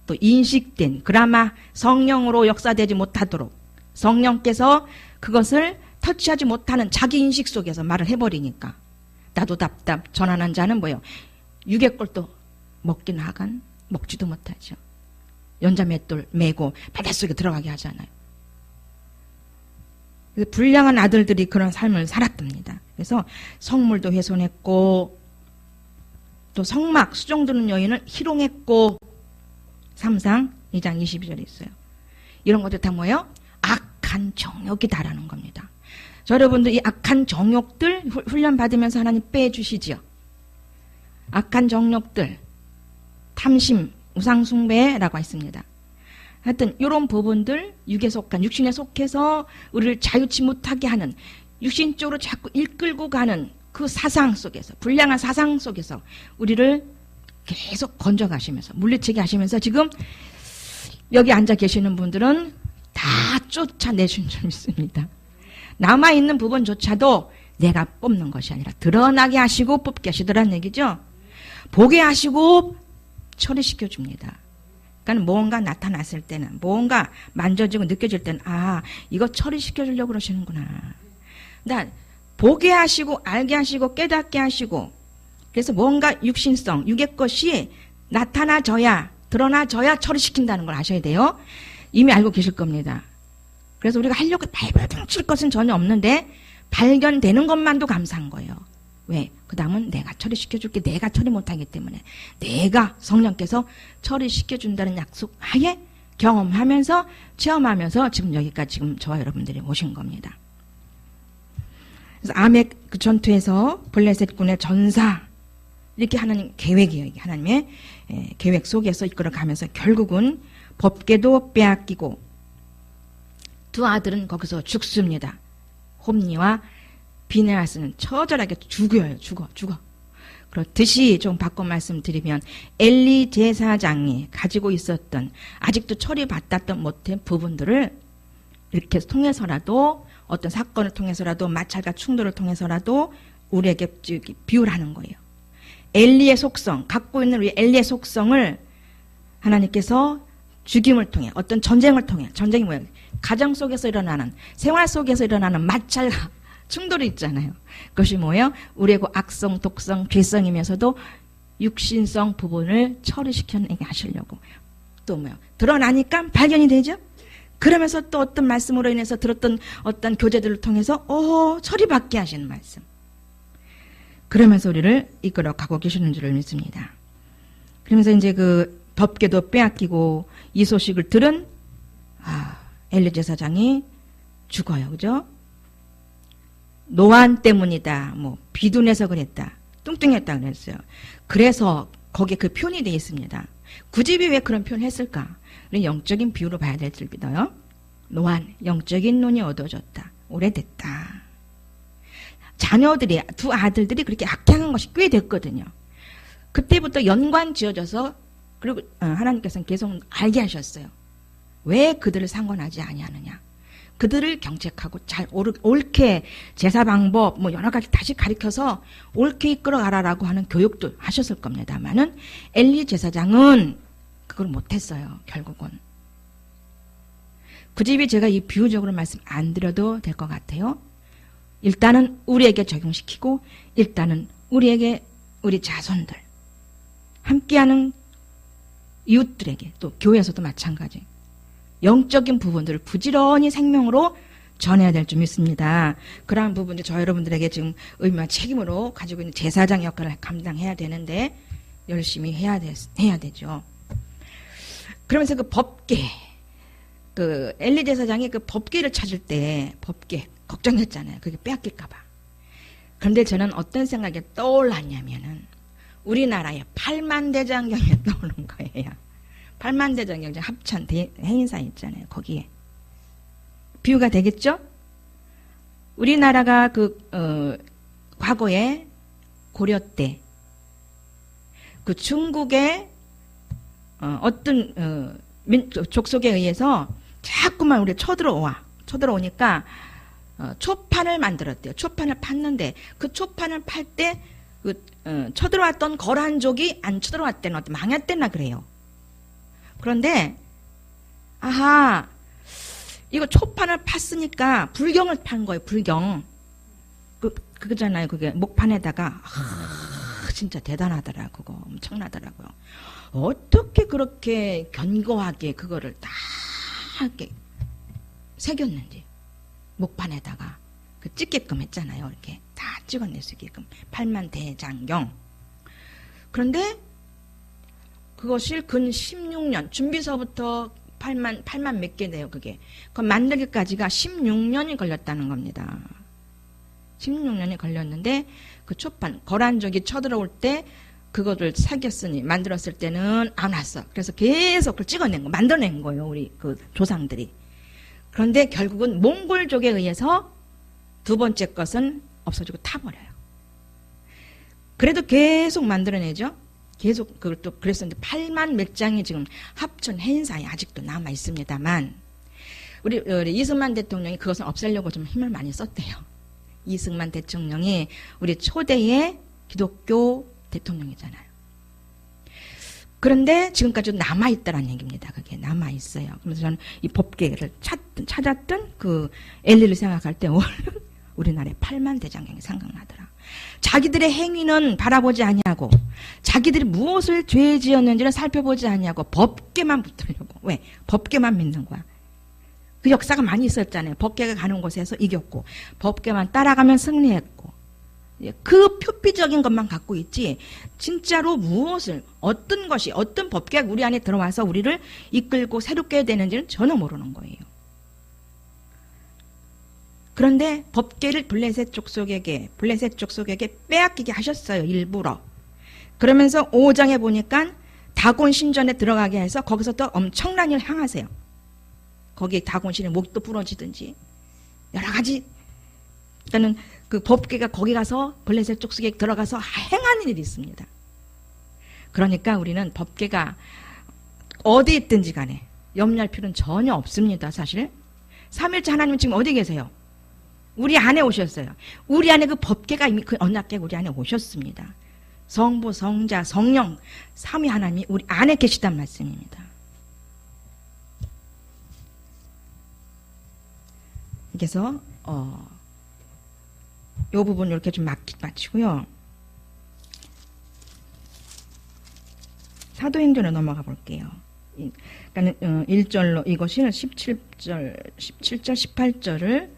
또 인식된 그나마 성령으로 역사되지 못하도록 성령께서 그것을 터치하지 못하는 자기 인식 속에서 말을 해버리니까 나도 답답 전하는 자는 뭐예요? 육의 꼴도 먹긴 하간 먹지도 못하죠. 연자 맷돌 메고 바닷속에 들어가게 하잖아요. 불량한 아들들이 그런 삶을 살았답니다. 그래서 성물도 훼손했고 또 성막 수종드는 여인을 희롱했고 3상 2장 22절에 있어요. 이런 것들 다 뭐예요? 악한 정욕이다라는 겁니다. 저 여러분들 이 악한 정욕들 훈련 받으면서 하나님 빼주시지요. 악한 정욕들, 탐심, 우상숭배라고 했습니다. 하여튼 이런 부분들 육에 속한 육신에 속해서 우리를 자유치 못하게 하는 육신 쪽으로 자꾸 이끌고 가는 그 사상 속에서 불량한 사상 속에서 우리를 계속 건져가시면서 물리치게 하시면서 지금 여기 앉아 계시는 분들은 다 쫓아내신 줄 믿습니다. 남아있는 부분조차도 내가 뽑는 것이 아니라 드러나게 하시고 뽑게 하시더란 얘기죠. 보게 하시고 처리시켜 줍니다. 그러니까 뭔가 나타났을 때는 뭔가 만져지고 느껴질 때는 아 이거 처리시켜 주려고 그러시는구나. 그러니까 보게 하시고 알게 하시고 깨닫게 하시고 그래서 뭔가 육신성 육의 것이 나타나져야 드러나져야 처리시킨다는 걸 아셔야 돼요. 이미 알고 계실 겁니다. 그래서 우리가 하려고 발버둥칠 것은 전혀 없는데 발견되는 것만도 감사한 거예요. 왜? 그 다음은 내가 처리시켜줄게. 내가 처리 못하기 때문에 내가 성령께서 처리시켜준다는 약속 하에 경험하면서 체험하면서 지금 여기까지 지금 저와 여러분들이 오신 겁니다. 그래서 아멕 그 전투에서 블레셋군의 전사 이렇게 하나님 계획이에요. 이게 하나님의 계획 속에서 이끌어가면서 결국은 법궤도 빼앗기고 두 아들은 거기서 죽습니다. 홈니와 비네아스는 처절하게 죽어. 그렇듯이 좀 바꿔 말씀드리면 엘리 제사장이 가지고 있었던 아직도 처리받았던 못한 부분들을 이렇게 통해서라도 어떤 사건을 통해서라도 마찰과 충돌을 통해서라도 우리에게 비유하는 거예요. 엘리의 속성, 갖고 있는 우리 엘리의 속성을 하나님께서 죽임을 통해 어떤 전쟁을 통해 전쟁이 뭐예요? 가정 속에서 일어나는 생활 속에서 일어나는 마찰과 충돌이 있잖아요. 그것이 뭐예요? 우리의 악성, 독성, 죄성이면서도 육신성 부분을 처리시켜내게 하시려고. 또 뭐예요? 드러나니까 발견이 되죠? 그러면서 또 어떤 말씀으로 인해서 들었던 어떤 교제들을 통해서 처리받게 하시는 말씀. 그러면서 우리를 이끌어 가고 계시는 줄을 믿습니다. 그러면서 이제 그 법궤도 빼앗기고 이 소식을 들은 엘리 제사장이 죽어요. 그죠? 노안 때문이다. 뭐 비둔해서 그랬다. 뚱뚱했다 그랬어요. 그래서 거기에 그 표현이 되어 있습니다. 구집이 왜 그런 표현을 했을까? 영적인 비유로 봐야 될 줄 믿어요. 노안, 영적인 눈이 어두워졌다. 오래됐다. 자녀들이 두 아들들이 그렇게 악행한 것이 꽤 됐거든요. 그때부터 연관 지어져서 그리고 하나님께서는 계속 알게 하셨어요. 왜 그들을 상관하지 아니하느냐. 그들을 경책하고 잘 옳게 제사 방법 뭐 여러 가지 다시 가르쳐서 옳게 이끌어가라라고 하는 교육도 하셨을 겁니다만은 엘리 제사장은 그걸 못했어요. 결국은. 굳이 제가 이 비유적으로 말씀 안 드려도 될 것 같아요. 일단은 우리에게 적용시키고 일단은 우리에게 우리 자손들 함께하는 이웃들에게 또 교회에서도 마찬가지 영적인 부분들을 부지런히 생명으로 전해야 될 줄 믿습니다. 그러한 부분들 저 여러분들에게 지금 의무와 책임으로 가지고 있는 제사장 역할을 감당해야 되는데 열심히 해야 되죠. 그러면서 그 법궤 그 엘리 제사장이 그 법궤를 찾을 때 법궤 걱정했잖아요. 그게 빼앗길까 봐. 그런데 저는 어떤 생각이 떠올랐냐면은 우리나라의 팔만대장경이 떠오른 거예요. 팔만대장경 합천 행인사 있잖아요. 거기에 비유가 되겠죠? 우리나라가 과거에 고려 때 그 중국의 어떤 족속에 의해서 자꾸만 우리 쳐들어오니까 초판을 만들었대요. 초판을 팠는데 그 초판을 팔 때 쳐들어왔던 거란족이 안 쳐들어왔대나 망했대나 그래요. 그런데 이거 초판을 팠으니까 불경을 판 거예요. 불경. 그거잖아요. 그게 목판에다가 진짜 대단하더라. 그거 엄청나더라고요. 어떻게 그렇게 견고하게 그거를 다 이렇게 새겼는지 목판에다가 그 찍게끔 했잖아요. 이렇게 다 찍어낼 수 있게끔 8만 대장경. 그런데 그것을 근 16년 준비서부터 8만 몇 개 돼요. 그게 그 만들기까지가 16년이 걸렸다는 겁니다. 16년이 걸렸는데 그 초판 거란족이 쳐들어올 때 그거를 새겼으니 만들었을 때는 안 왔어. 그래서 계속 그걸 찍어낸 거 만들어낸 거예요. 우리 그 조상들이. 그런데 결국은 몽골족에 의해서 두 번째 것은 없어지고 타버려요. 그래도 계속 만들어내죠. 계속 그걸 또 그랬었는데 8만 몇 장이 지금 합천 해인사에 아직도 남아 있습니다만 우리 이승만 대통령이 그것을 없애려고 좀 힘을 많이 썼대요. 이승만 대통령이 우리 초대의 기독교 대통령이잖아요. 그런데 지금까지도 남아 있다라는 얘기입니다. 그게 남아 있어요. 그래서 저는 이 법계를 찾았던 그 엘리를 생각할 때 우리나라의 8만 대장경이 생각나더라. 자기들의 행위는 바라보지 아니하고 자기들이 무엇을 죄 지었는지를 살펴보지 아니하고 법계만 붙으려고. 왜? 법계만 믿는 거야. 그 역사가 많이 있었잖아요. 법계가 가는 곳에서 이겼고 법계만 따라가면 승리했고 그 표피적인 것만 갖고 있지 진짜로 무엇을 어떤 것이 어떤 법계가 우리 안에 들어와서 우리를 이끌고 새롭게 되는지는 전혀 모르는 거예요. 그런데 법계를 블레셋 족속에게 빼앗기게 하셨어요. 일부러. 그러면서 5장에 보니까 다곤 신전에 들어가게 해서 거기서 또 엄청난 일을 향하세요. 거기 다곤 신의 목도 부러지든지 여러 가지 일단은 그 법계가 거기 가서 블레셋 족속에 들어가서 행하는 일이 있습니다. 그러니까 우리는 법계가 어디 있든지 간에 염려할 필요는 전혀 없습니다. 사실 3일째 하나님은 지금 어디 계세요? 우리 안에 오셨어요. 우리 안에 그 법계가 이미 그 언약계 우리 안에 오셨습니다. 성부, 성자, 성령, 삼위 하나님이 우리 안에 계시단 말씀입니다. 그래서 이 부분 이렇게 좀 마치고요. 사도행전에 넘어가 볼게요. 그러니까 1절로 이것이 17절, 18절을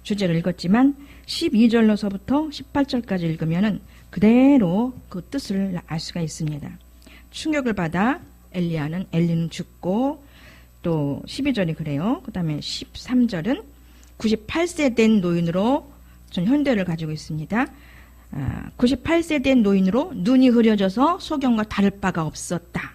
주제를 읽었지만 12절로서부터 18절까지 읽으면은 그대로 그 뜻을 알 수가 있습니다. 충격을 받아 엘리는 죽고 또 12절이 그래요. 그 다음에 13절은 98세 된 노인으로 전 현대를 가지고 있습니다. 98세 된 노인으로 눈이 흐려져서 소경과 다를 바가 없었다.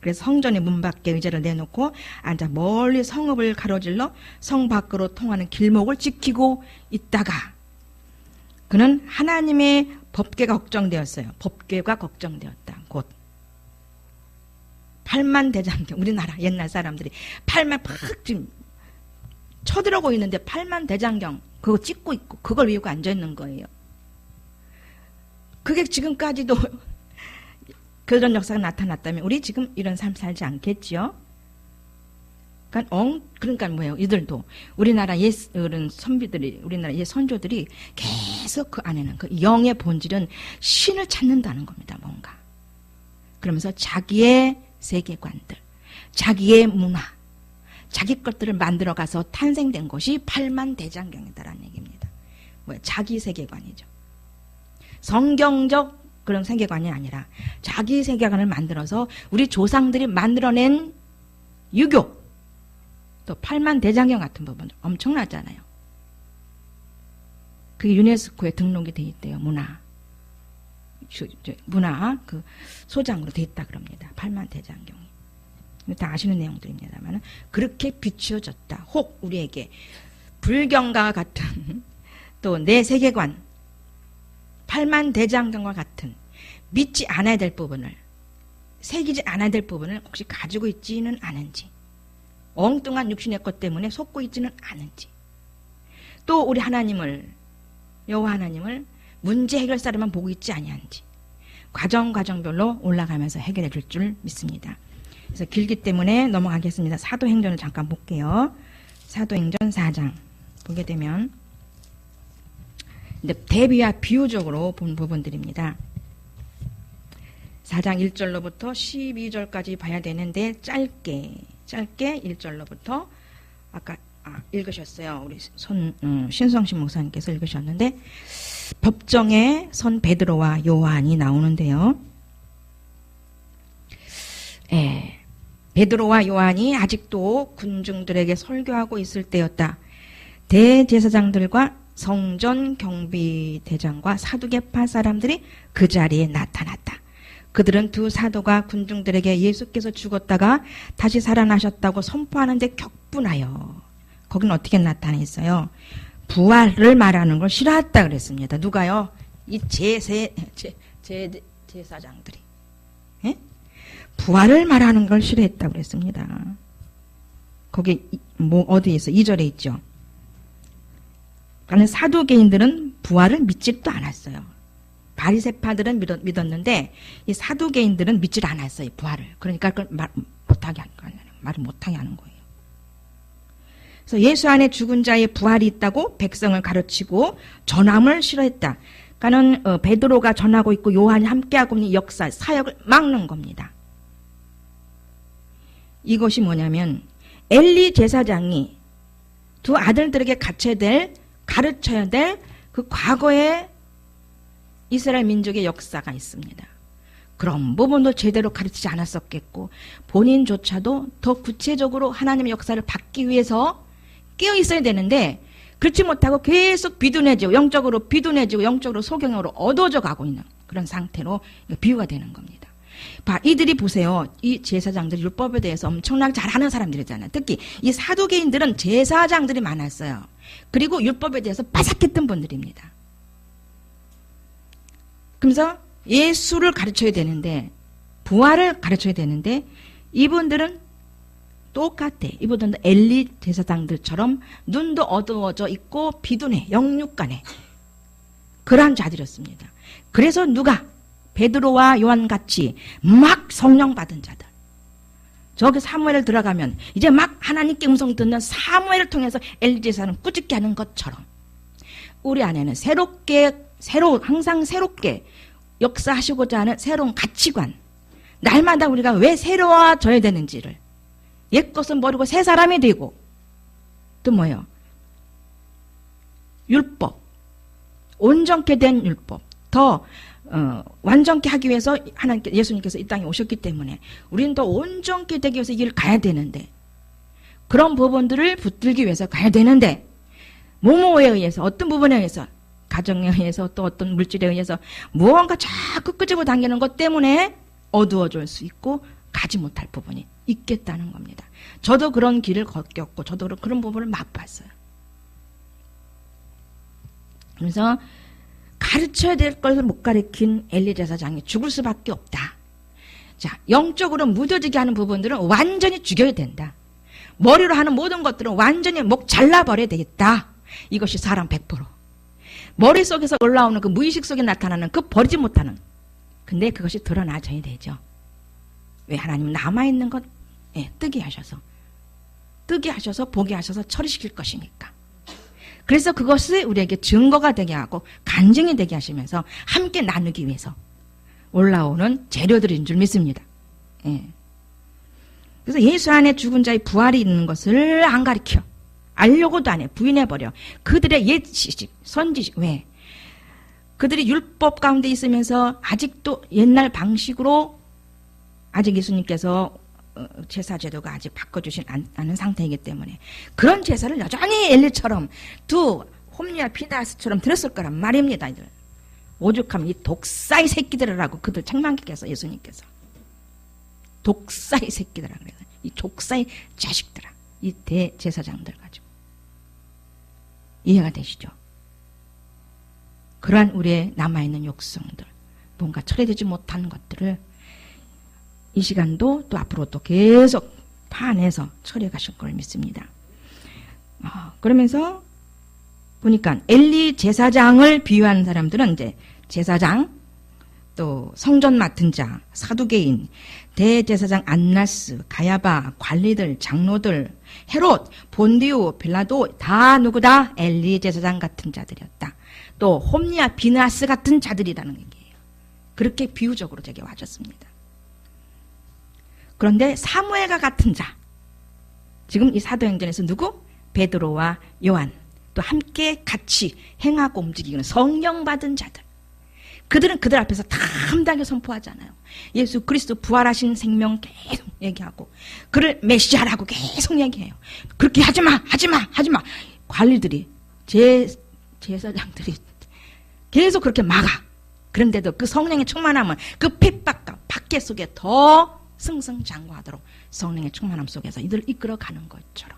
그래서 성전의 문 밖에 의자를 내놓고 앉아 멀리 성읍을 가로질러 성 밖으로 통하는 길목을 지키고 있다가 그는 하나님의 법궤가 걱정되었어요. 법궤가 걱정되었다. 곧 8만 대장경 우리나라 옛날 사람들이 8만 팍 지금 쳐들어오고 있는데 8만 대장경 그거 찍고 있고 그걸 외우고 앉아있는 거예요. 그게 지금까지도 그런 역사가 나타났다면 우리 지금 이런 삶 살지 않겠지요? 그러니까 뭐예요? 이들도 우리나라 옛 선비들이 우리나라 옛 선조들이 계속 그 안에는 그 영의 본질은 신을 찾는다는 겁니다. 뭔가 그러면서 자기의 세계관들, 자기의 문화, 자기 것들을 만들어가서 탄생된 것이 8만 대장경이다라는 얘기입니다. 뭐야? 자기 세계관이죠. 성경적 그런 세계관이 아니라 자기 세계관을 만들어서 우리 조상들이 만들어낸 유교 또 8만 대장경 같은 부분 엄청나잖아요. 그게 유네스코에 등록이 돼 있대요. 문화 그 소장으로 돼 있다 그럽니다. 8만 대장경이. 다 아시는 내용들입니다만 그렇게 비추어졌다. 혹 우리에게 불경과 같은 또 내 세계관 8만 대장경과 같은 믿지 않아야 될 부분을 새기지 않아야 될 부분을 혹시 가지고 있지는 않은지 엉뚱한 육신의 것 때문에 속고 있지는 않은지 또 우리 하나님을 여호와 하나님을 문제 해결사로만 보고 있지 아니한지 과정별로 올라가면서 해결해 줄 줄 믿습니다. 그래서 길기 때문에 넘어가겠습니다. 사도행전을 잠깐 볼게요. 사도행전 4장 보게 되면 이제 대비와 비유적으로 본 부분들입니다. 4장 1절로부터 12절까지 봐야 되는데 짧게 1절로부터 아까 읽으셨어요. 우리 신성신 목사님께서 읽으셨는데 법정에 선 베드로와 요한이 나오는데요. 베드로와 요한이 아직도 군중들에게 설교하고 있을 때였다. 대제사장들과 성전 경비대장과 사두개파 사람들이 그 자리에 나타났다. 그들은 두 사도가 군중들에게 예수께서 죽었다가 다시 살아나셨다고 선포하는데 격분하여, 거기는 어떻게 나타나 있어요? 부활을 말하는 걸 싫어했다 그랬습니다. 누가요? 이 제사장들이. 예? 부활을 말하는 걸 싫어했다고 그랬습니다. 거기 어디에 있어? 2절에 있죠. 그러니까 사두개인들은 부활을 믿지도 않았어요. 바리새파들은 믿었는데 이 사두개인들은 믿질 않았어요. 부활을. 그러니까 그걸 말을 못하게 하는 거예요. 그래서 예수 안에 죽은 자의 부활이 있다고 백성을 가르치고 전함을 싫어했다. 그러니까는 베드로가 전하고 있고 요한이 함께하고 있는 역사, 사역을 막는 겁니다. 이것이 뭐냐면 엘리 제사장이 두 아들들에게 가르쳐야 될 그 과거의 이스라엘 민족의 역사가 있습니다. 그런 부분도 제대로 가르치지 않았었겠고 본인조차도 더 구체적으로 하나님의 역사를 받기 위해서 깨어 있어야 되는데 그렇지 못하고 계속 비둔해지고 영적으로 소경으로 어두워져 가고 있는 그런 상태로 비유가 되는 겁니다. 이들이 보세요. 이 제사장들이 율법에 대해서 엄청나게 잘하는 사람들이잖아요. 특히 이 사두개인들은 제사장들이 많았어요. 그리고 율법에 대해서 빠삭했던 분들입니다. 그래서 예수를 가르쳐야 되는데 부활을 가르쳐야 되는데 이분들은 똑같아. 이분들은 엘리 제사장들처럼 눈도 어두워져 있고 비둔해. 영육간에. 그러한 자들이었습니다. 그래서 누가 베드로와 요한같이 막 성령 받은 자들. 저기 사무엘을 들어가면 이제 막 하나님께 음성 듣는 사무엘을 통해서 엘리 제사는 꾸짖게 하는 것처럼 우리 안에는 항상 새롭게 역사하시고자 하는 새로운 가치관, 날마다 우리가 왜 새로워져야 되는지를, 옛 것은 버리고 새 사람이 되고, 또 뭐예요? 율법, 온전케 된 율법, 더 완전케 하기 위해서 예수님께서 이 땅에 오셨기 때문에 우리는 더 온전케 되기 위해서 이 길을 가야 되는데, 그런 부분들을 붙들기 위해서 가야 되는데, 모모에 의해서, 어떤 부분에 의해서, 가정에 의해서, 또 어떤 물질에 의해서 무언가 자꾸 끄집어 당기는 것 때문에 어두워질 수 있고 가지 못할 부분이 있겠다는 겁니다. 저도 그런 길을 겪었고 저도 그런 부분을 맛봤어요. 그래서 가르쳐야 될 것을 못 가르친 엘리 제사장이 죽을 수밖에 없다. 자, 영적으로 무뎌지게 하는 부분들은 완전히 죽여야 된다. 머리로 하는 모든 것들은 완전히 목 잘라버려야 되겠다. 이것이 사람 100%. 머릿속에서 올라오는 그 무의식 속에 나타나는 그 버리지 못하는, 근데 그것이 드러나져야 되죠. 왜? 하나님은 남아있는 것 뜨게 하셔서 보게 하셔서 처리시킬 것이니까. 그래서 그것이 우리에게 증거가 되게 하고 간증이 되게 하시면서 함께 나누기 위해서 올라오는 재료들인 줄 믿습니다. 그래서 예수 안에 죽은 자의 부활이 있는 것을 안 가르쳐. 알려고도 안 해. 부인해버려. 그들의 옛 지식, 선지식. 왜? 그들이 율법 가운데 있으면서 아직도 옛날 방식으로 아직 예수님께서 제사제도가 아직 바꿔주신 않은 상태이기 때문에 그런 제사를 여전히 엘리처럼 홈리와 피나스처럼 들었을 거란 말입니다. 이들. 오죽하면 이 독사의 새끼들이라고 그들 책망기께서 예수님께서 독사의 새끼들이라 그래요. 이 독사의 자식들아. 이 대제사장들 가지고. 이해가 되시죠? 그러한 우리의 남아있는 욕성들, 뭔가 처리되지 못한 것들을 이 시간도 또 앞으로도 계속 파내서 처리해 가실 걸 믿습니다. 그러면서 보니까 엘리 제사장을 비유하는 사람들은 이제 제사장, 또 성전 맡은 자, 사두개인, 대제사장 안나스, 가야바, 관리들, 장로들, 헤롯, 본디오, 빌라도 다 누구다? 엘리 제사장 같은 자들이었다. 또 홈리아, 비나스 같은 자들이라는 얘기예요. 그렇게 비유적으로 제게 와줬습니다. 그런데 사무엘과 같은 자, 지금 이 사도행전에서 누구? 베드로와 요한, 또 함께 같이 행하고 움직이는 성령 받은 자들. 그들은 그들 앞에서 담담하게 선포하잖아요. 예수 그리스도 부활하신 생명 계속 얘기하고 그를 메시아라고 계속 얘기해요. 그렇게 하지마 하지마 하지마. 관리들이 제사장들이 계속 그렇게 막아. 그런데도 그 성령의 충만함은 그 핍박과 박해 속에 더 승승장구하도록 성령의 충만함 속에서 이들을 이끌어가는 것처럼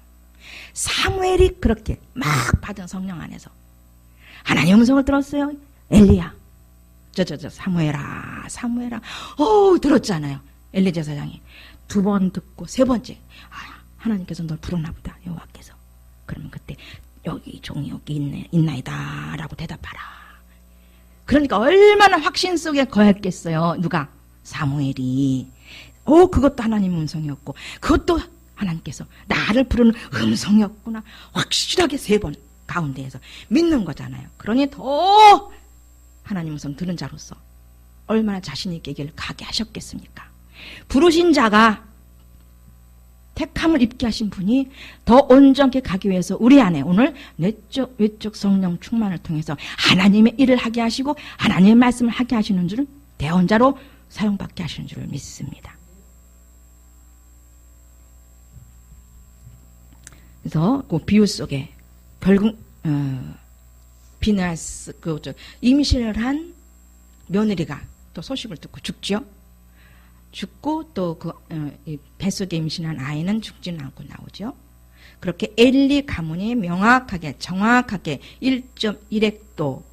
사무엘이 그렇게 막 받은 성령 안에서 하나님의 음성을 들었어요. 엘리야 사무엘아 들었잖아요. 엘리 제사장이 2번 듣고 3번째 하나님께서 널 부르나 보다 여호와께서. 그러면 그때 여기 종이 여기 있나이다 라고 대답하라. 그러니까 얼마나 확신 속에 거했겠어요. 누가? 사무엘이. 그것도 하나님 음성이었고 그것도 하나님께서 나를 부르는 음성이었구나. 확실하게 3번 가운데에서 믿는 거잖아요. 그러니 더 하나님 음성 들은 자로서 얼마나 자신 있게 길 가게 하셨겠습니까? 부르신 자가 택함을 입게 하신 분이 더 온전하게 가기 위해서 우리 안에 오늘 내적 외적 성령 충만을 통해서 하나님의 일을 하게 하시고 하나님의 말씀을 하게 하시는 줄 대언자로 사용받게 하시는 줄 믿습니다. 그래서 그 비유 속에 결국 비나스 임신을 한 며느리가 또 소식을 듣고 죽죠. 죽고 또 뱃속에 임신한 아이는 죽지는 않고 나오죠. 그렇게 엘리 가문이 명확하게 정확하게 1.1획도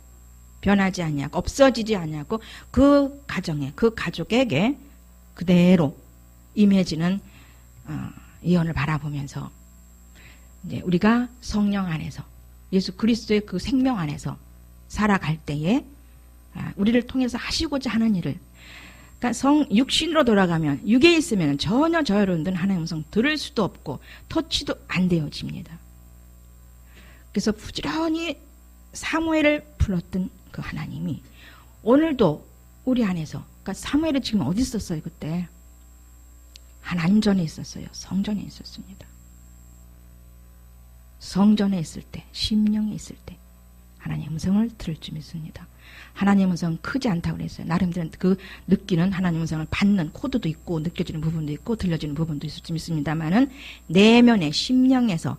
변하지 않냐고 없어지지 않냐고 그 가정에 그 가족에게 그대로 임해지는 예언을 바라보면서 이제 우리가 성령 안에서 예수 그리스도의 그 생명 안에서 살아갈 때에 우리를 통해서 하시고자 하는 일을 그러니까 육신으로 돌아가면 육에 있으면 전혀 저 여러분들은 하나님의 음성 들을 수도 없고 터치도 안 되어집니다. 그래서 부지런히 사무엘을 불렀던 그 하나님이 오늘도 우리 안에서 그러니까 사무엘이 지금 어디 있었어요 그때? 하나님 전에 있었어요. 성전에 있었습니다. 성전에 있을 때, 심령에 있을 때 하나님의 음성을 들을 줄 믿습니다. 하나님의 음성은 크지 않다고 그랬어요. 나름대로 그 느끼는 하나님의 음성을 받는 코드도 있고 느껴지는 부분도 있고 들려지는 부분도 있을 줄 믿습니다만은 내면의 심령에서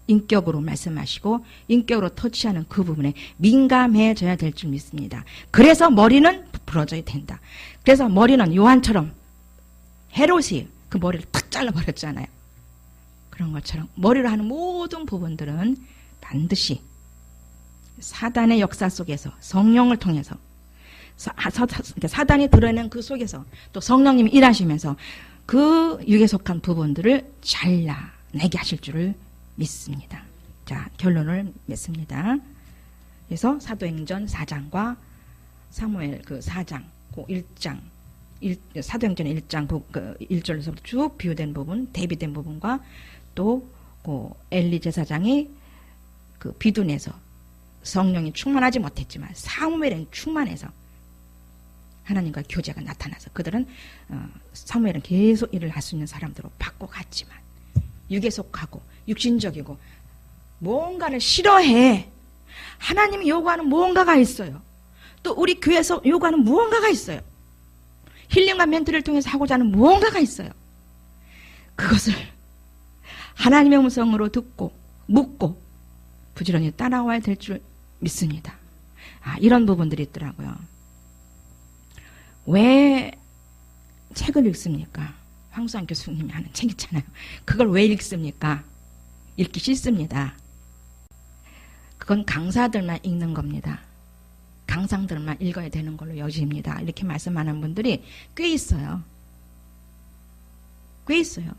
인격으로 말씀하시고 인격으로 터치하는 그 부분에 민감해져야 될 줄 믿습니다. 그래서 머리는 부러져야 된다. 그래서 머리는 요한처럼 헤롯이 그 머리를 탁 잘라버렸잖아요. 그런 것처럼 머리로 하는 모든 부분들은 반드시 사단의 역사 속에서 성령을 통해서 사단이 들어있는 그 속에서 또 성령님이 일하시면서 그 육에 속한 부분들을 잘라내게 하실 줄을 믿습니다. 자, 결론을 맺습니다. 그래서 사도행전 4장과 사무엘 그 4장, 그 1장, 사도행전 1장 그 1절에서부터 쭉 비유된 부분, 대비된 부분과 또 그 엘리 제사장이 그 비둔에서 성령이 충만하지 못했지만 사무엘은 충만해서 하나님과 교제가 나타나서 그들은 사무엘은 계속 일을 할 수 있는 사람들로 바꿔갔지만 육에 속하고 육신적이고 뭔가를 싫어해. 하나님이 요구하는 무언가가 있어요. 또 우리 교회에서 요구하는 무언가가 있어요. 힐링과 멘트를 통해서 하고자 하는 무언가가 있어요. 그것을 하나님의 음성으로 듣고 묻고 부지런히 따라와야 될 줄 믿습니다. 이런 부분들이 있더라고요. 왜 책을 읽습니까? 황수환 교수님이 하는 책 있잖아요. 그걸 왜 읽습니까? 읽기 싫습니다. 그건 강사들만 읽는 겁니다. 강상들만 읽어야 되는 걸로 여집니다. 이렇게 말씀하는 분들이 꽤 있어요. 꽤 있어요.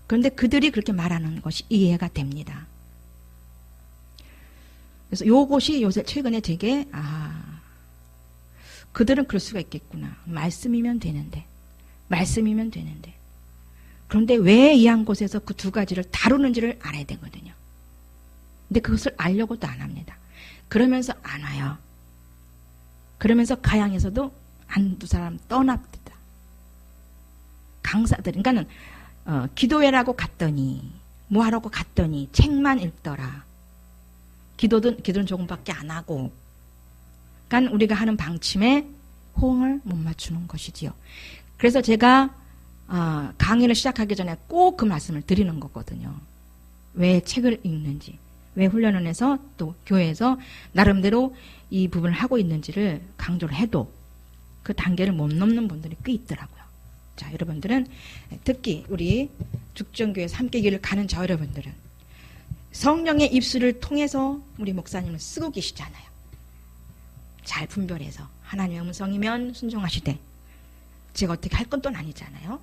그런데 그들이 그렇게 말하는 것이 이해가 됩니다. 그래서 요것이 요새 최근에 되게 그들은 그럴 수가 있겠구나. 말씀이면 되는데. 말씀이면 되는데. 그런데 왜 이 한 곳에서 그 두 가지를 다루는지를 알아야 되거든요. 근데 그것을 알려고도 안 합니다. 그러면서 안 와요. 그러면서 가양에서도 한두 사람 떠납니다. 강사들, 그러니까는 기도회라고 갔더니 뭐하라고 갔더니 책만 읽더라. 기도는 조금밖에 안 하고. 그러니까 우리가 하는 방침에 호응을 못 맞추는 것이지요. 그래서 제가 강의를 시작하기 전에 꼭 그 말씀을 드리는 거거든요. 왜 책을 읽는지, 왜 훈련을 해서 또 교회에서 나름대로 이 부분을 하고 있는지를 강조를 해도 그 단계를 못 넘는 분들이 꽤 있더라고요. 자, 여러분들은 특히 우리 죽전교회에서 함께 길을 가는 저 여러분들은 성령의 입술을 통해서 우리 목사님을 쓰고 계시잖아요. 잘 분별해서 하나님의 음성이면 순종하시되 제가 어떻게 할 건 또 아니잖아요.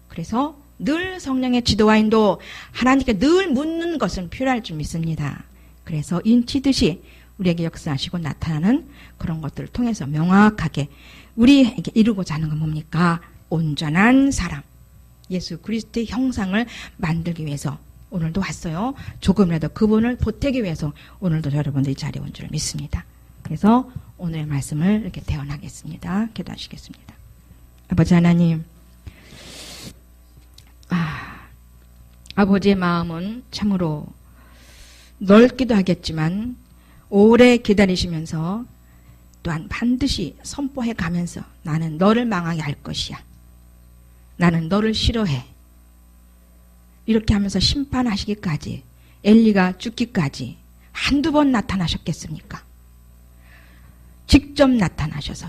그래서 늘 성령의 지도와 인도 하나님께 늘 묻는 것은 필요할 줄 믿습니다. 그래서 인치듯이 우리에게 역사하시고 나타나는 그런 것들을 통해서 명확하게 우리에게 이루고자 하는 건 뭡니까? 온전한 사람, 예수 그리스도의 형상을 만들기 위해서 오늘도 왔어요. 조금이라도 그분을 보태기 위해서 오늘도 여러분들이 자리에 온 줄 믿습니다. 그래서 오늘의 말씀을 이렇게 대언하겠습니다. 기도하시겠습니다. 아버지 하나님, 아버지의 마음은 참으로 넓기도 하겠지만 오래 기다리시면서 또한 반드시 선포해 가면서 나는 너를 망하게 할 것이야. 나는 너를 싫어해. 이렇게 하면서 심판하시기까지, 엘리가 죽기까지 한두 번 나타나셨겠습니까? 직접 나타나셔서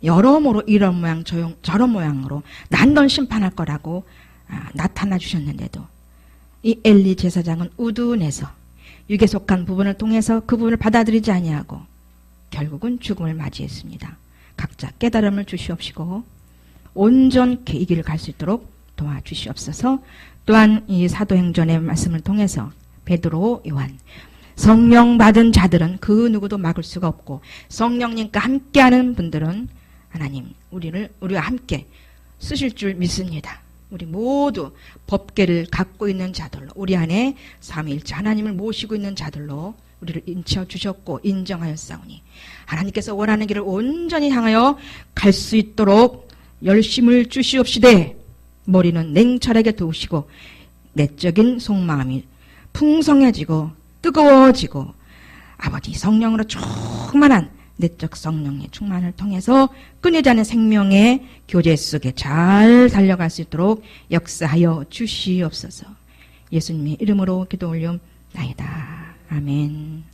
여러모로 이런 모양 저런 모양으로 난 널 심판할 거라고 나타나 주셨는데도 이 엘리 제사장은 우둔해서 육에 속한 부분을 통해서 그 부분을 받아들이지 아니하고 결국은 죽음을 맞이했습니다. 각자 깨달음을 주시옵시고 온전케 이 길을 갈 수 있도록 도와주시옵소서. 또한 이 사도행전의 말씀을 통해서 베드로, 요한, 성령 받은 자들은 그 누구도 막을 수가 없고 성령님과 함께하는 분들은 하나님 우리와 함께 쓰실 줄 믿습니다. 우리 모두 법궤를 갖고 있는 자들로, 우리 안에 삼위일체 하나님을 모시고 있는 자들로 우리를 인쳐 주셨고 인정하였사오니 하나님께서 원하는 길을 온전히 향하여 갈 수 있도록 열심을 주시옵시되 머리는 냉철하게 두시고 내적인 속마음이 풍성해지고 뜨거워지고 아버지 성령으로 충만한 내적 성령의 충만을 통해서 끊이지 않는 생명의 교제 속에 잘 달려갈 수 있도록 역사하여 주시옵소서. 예수님의 이름으로 기도 올려나이다. 아멘.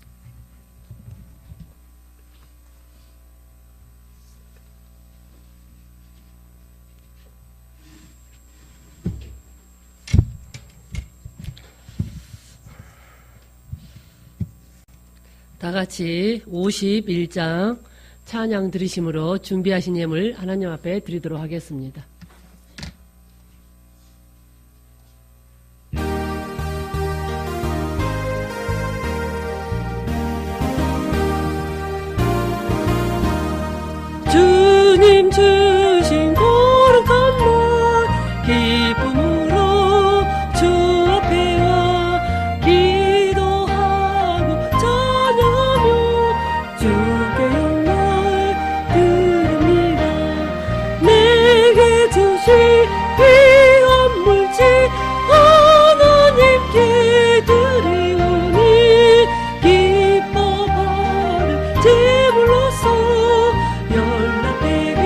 다 같이 51장 찬양 들으심으로 준비하신 예물 하나님 앞에 드리도록 하겠습니다. 주님 주신 거룩한 날 기쁨으로 주 앞에 와 기도하고 찬양하며 주께 영광을 드립니다. 내게 주신 귀한 물질 하나님께 드리오니 기뻐 받을 제물로서 연락되게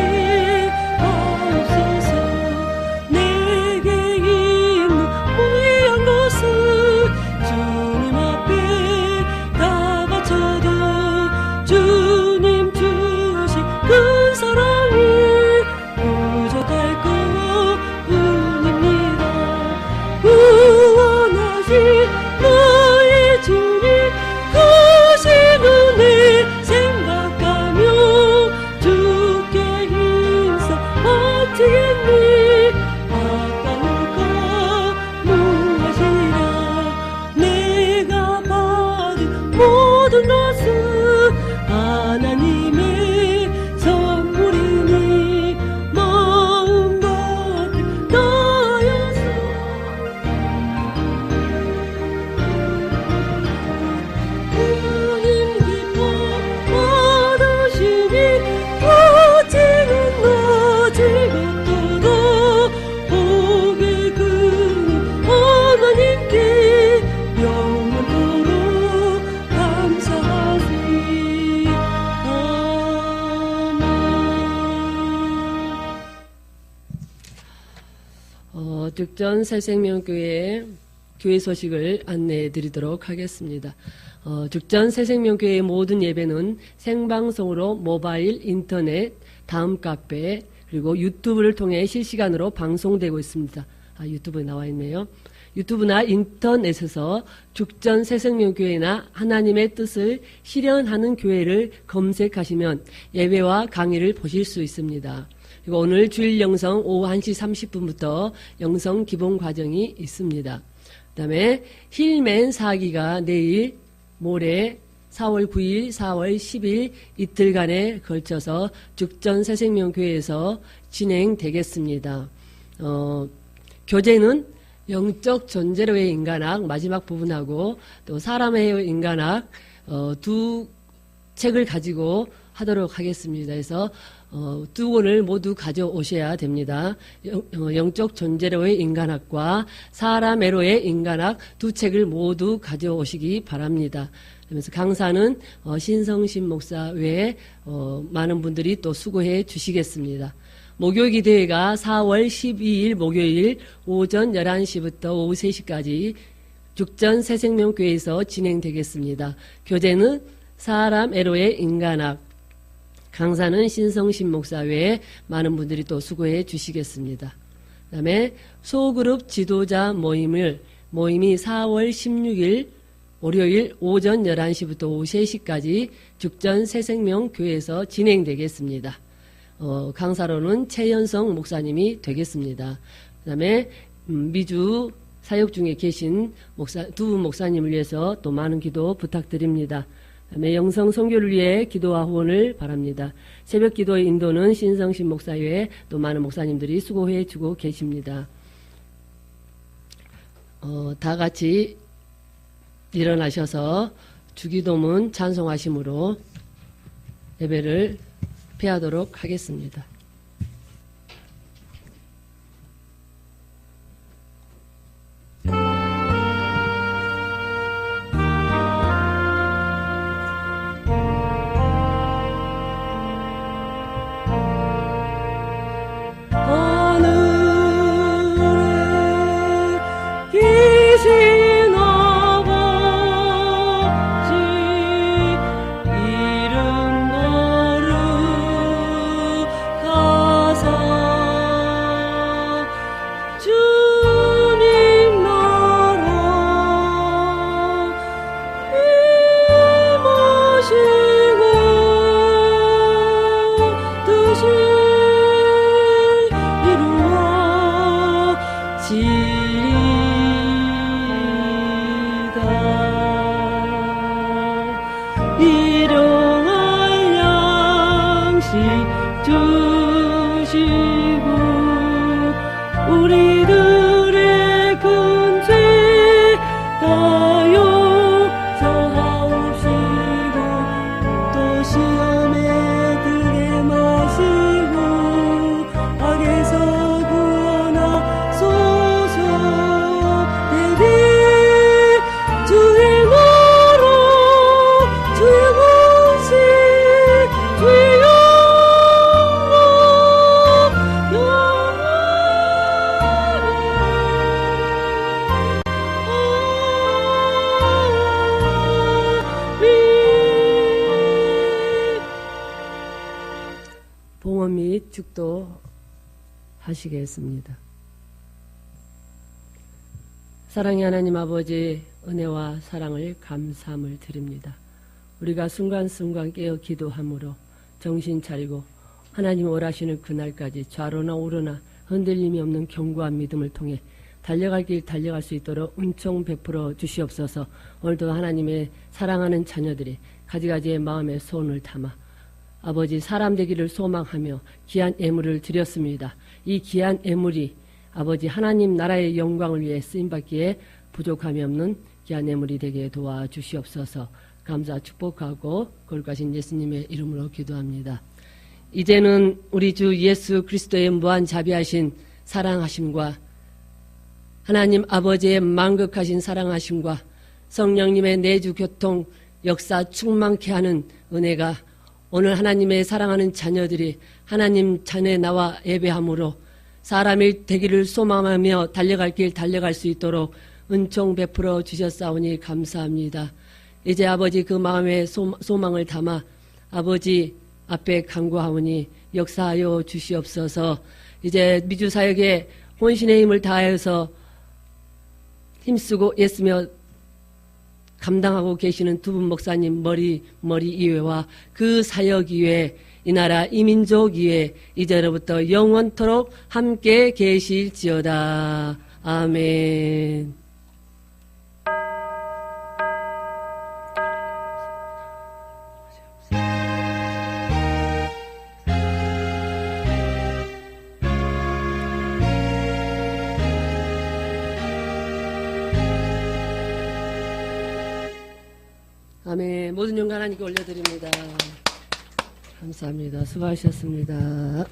죽전 새생명교회 교회 소식을 안내해 드리도록 하겠습니다. 죽전 새생명교회의 모든 예배는 생방송으로 모바일, 인터넷, 다음 카페, 그리고 유튜브를 통해 실시간으로 방송되고 있습니다. 유튜브에 나와 있네요. 유튜브나 인터넷에서 죽전 새생명교회나 하나님의 뜻을 실현하는 교회를 검색하시면 예배와 강의를 보실 수 있습니다. 그리고 오늘 주일 영성 오후 1시 30분부터 영성 기본 과정이 있습니다. 그 다음에 힐맨 사기가 내일 모레 4월 9일, 4월 10일 이틀간에 걸쳐서 죽전 새생명교회에서 진행되겠습니다. 교재는 영적 존재로의 인간학 마지막 부분하고 또 사람의 인간학 두 책을 가지고 하도록 하겠습니다. 그래서 두 권을 모두 가져오셔야 됩니다. 영적 존재로의 인간학과 사람애로의 인간학 두 책을 모두 가져오시기 바랍니다. 그러면서 강사는 신성신 목사 외에 많은 분들이 또 수고해 주시겠습니다. 목요기도회가 4월 12일 목요일 오전 11시부터 오후 3시까지 죽전 새생명교회에서 진행되겠습니다. 교재는 사람애로의 인간학, 강사는 신성신 목사 외에 많은 분들이 또 수고해 주시겠습니다. 그 다음에 소그룹 지도자 모임이 4월 16일 월요일 오전 11시부터 오후 3시까지 죽전 새생명교회에서 진행되겠습니다. 강사로는 최연성 목사님이 되겠습니다. 그 다음에 미주 사역 중에 계신 두 목사님을 위해서 또 많은 기도 부탁드립니다. 그 다음에 영성 선교를 위해 기도와 후원을 바랍니다. 새벽 기도의 인도는 신성신 목사 외에 또 많은 목사님들이 수고해 주고 계십니다. 다 같이 일어나셔서 주기도문 찬송하심으로 예배를 폐하도록 하겠습니다. 봉헌 및 축도 하시겠습니다. 사랑의 하나님 아버지, 은혜와 사랑을 감사함을 드립니다. 우리가 순간순간 깨어 기도함으로 정신 차리고 하나님 원하시는 그날까지 좌로나 우로나 흔들림이 없는 견고한 믿음을 통해 달려갈 길 달려갈 수 있도록 은총 베풀어 주시옵소서. 오늘도 하나님의 사랑하는 자녀들이 가지가지의 마음에 소원을 담아 아버지 사람 되기를 소망하며 귀한 예물을 드렸습니다. 이 귀한 예물이 아버지 하나님 나라의 영광을 위해 쓰임받기에 부족함이 없는 귀한 예물이 되게 도와주시옵소서. 감사 축복하고 거룩하신 예수님의 이름으로 기도합니다. 이제는 우리 주 예수 그리스도의 무한 자비하신 사랑하심과 하나님 아버지의 만극하신 사랑하심과 성령님의 내주 교통 역사 충만케 하는 은혜가 오늘 하나님의 사랑하는 자녀들이 하나님 전에 나와 예배함으로 사람이 되기를 소망하며 달려갈 길 달려갈 수 있도록 은총 베풀어 주셨사오니 감사합니다. 이제 아버지 그 마음에 소망을 담아 아버지 앞에 간구하오니 역사하여 주시옵소서. 이제 미주사역에 혼신의 힘을 다해서 힘쓰고 애쓰며 감당하고 계시는 두 분 목사님 머리 이외와 그 사역 이외 이 나라 이민족 이외 이제로부터 영원토록 함께 계실지어다. 아멘. 아멘. 모든 영광 하나님께 올려드립니다. 감사합니다. 수고하셨습니다.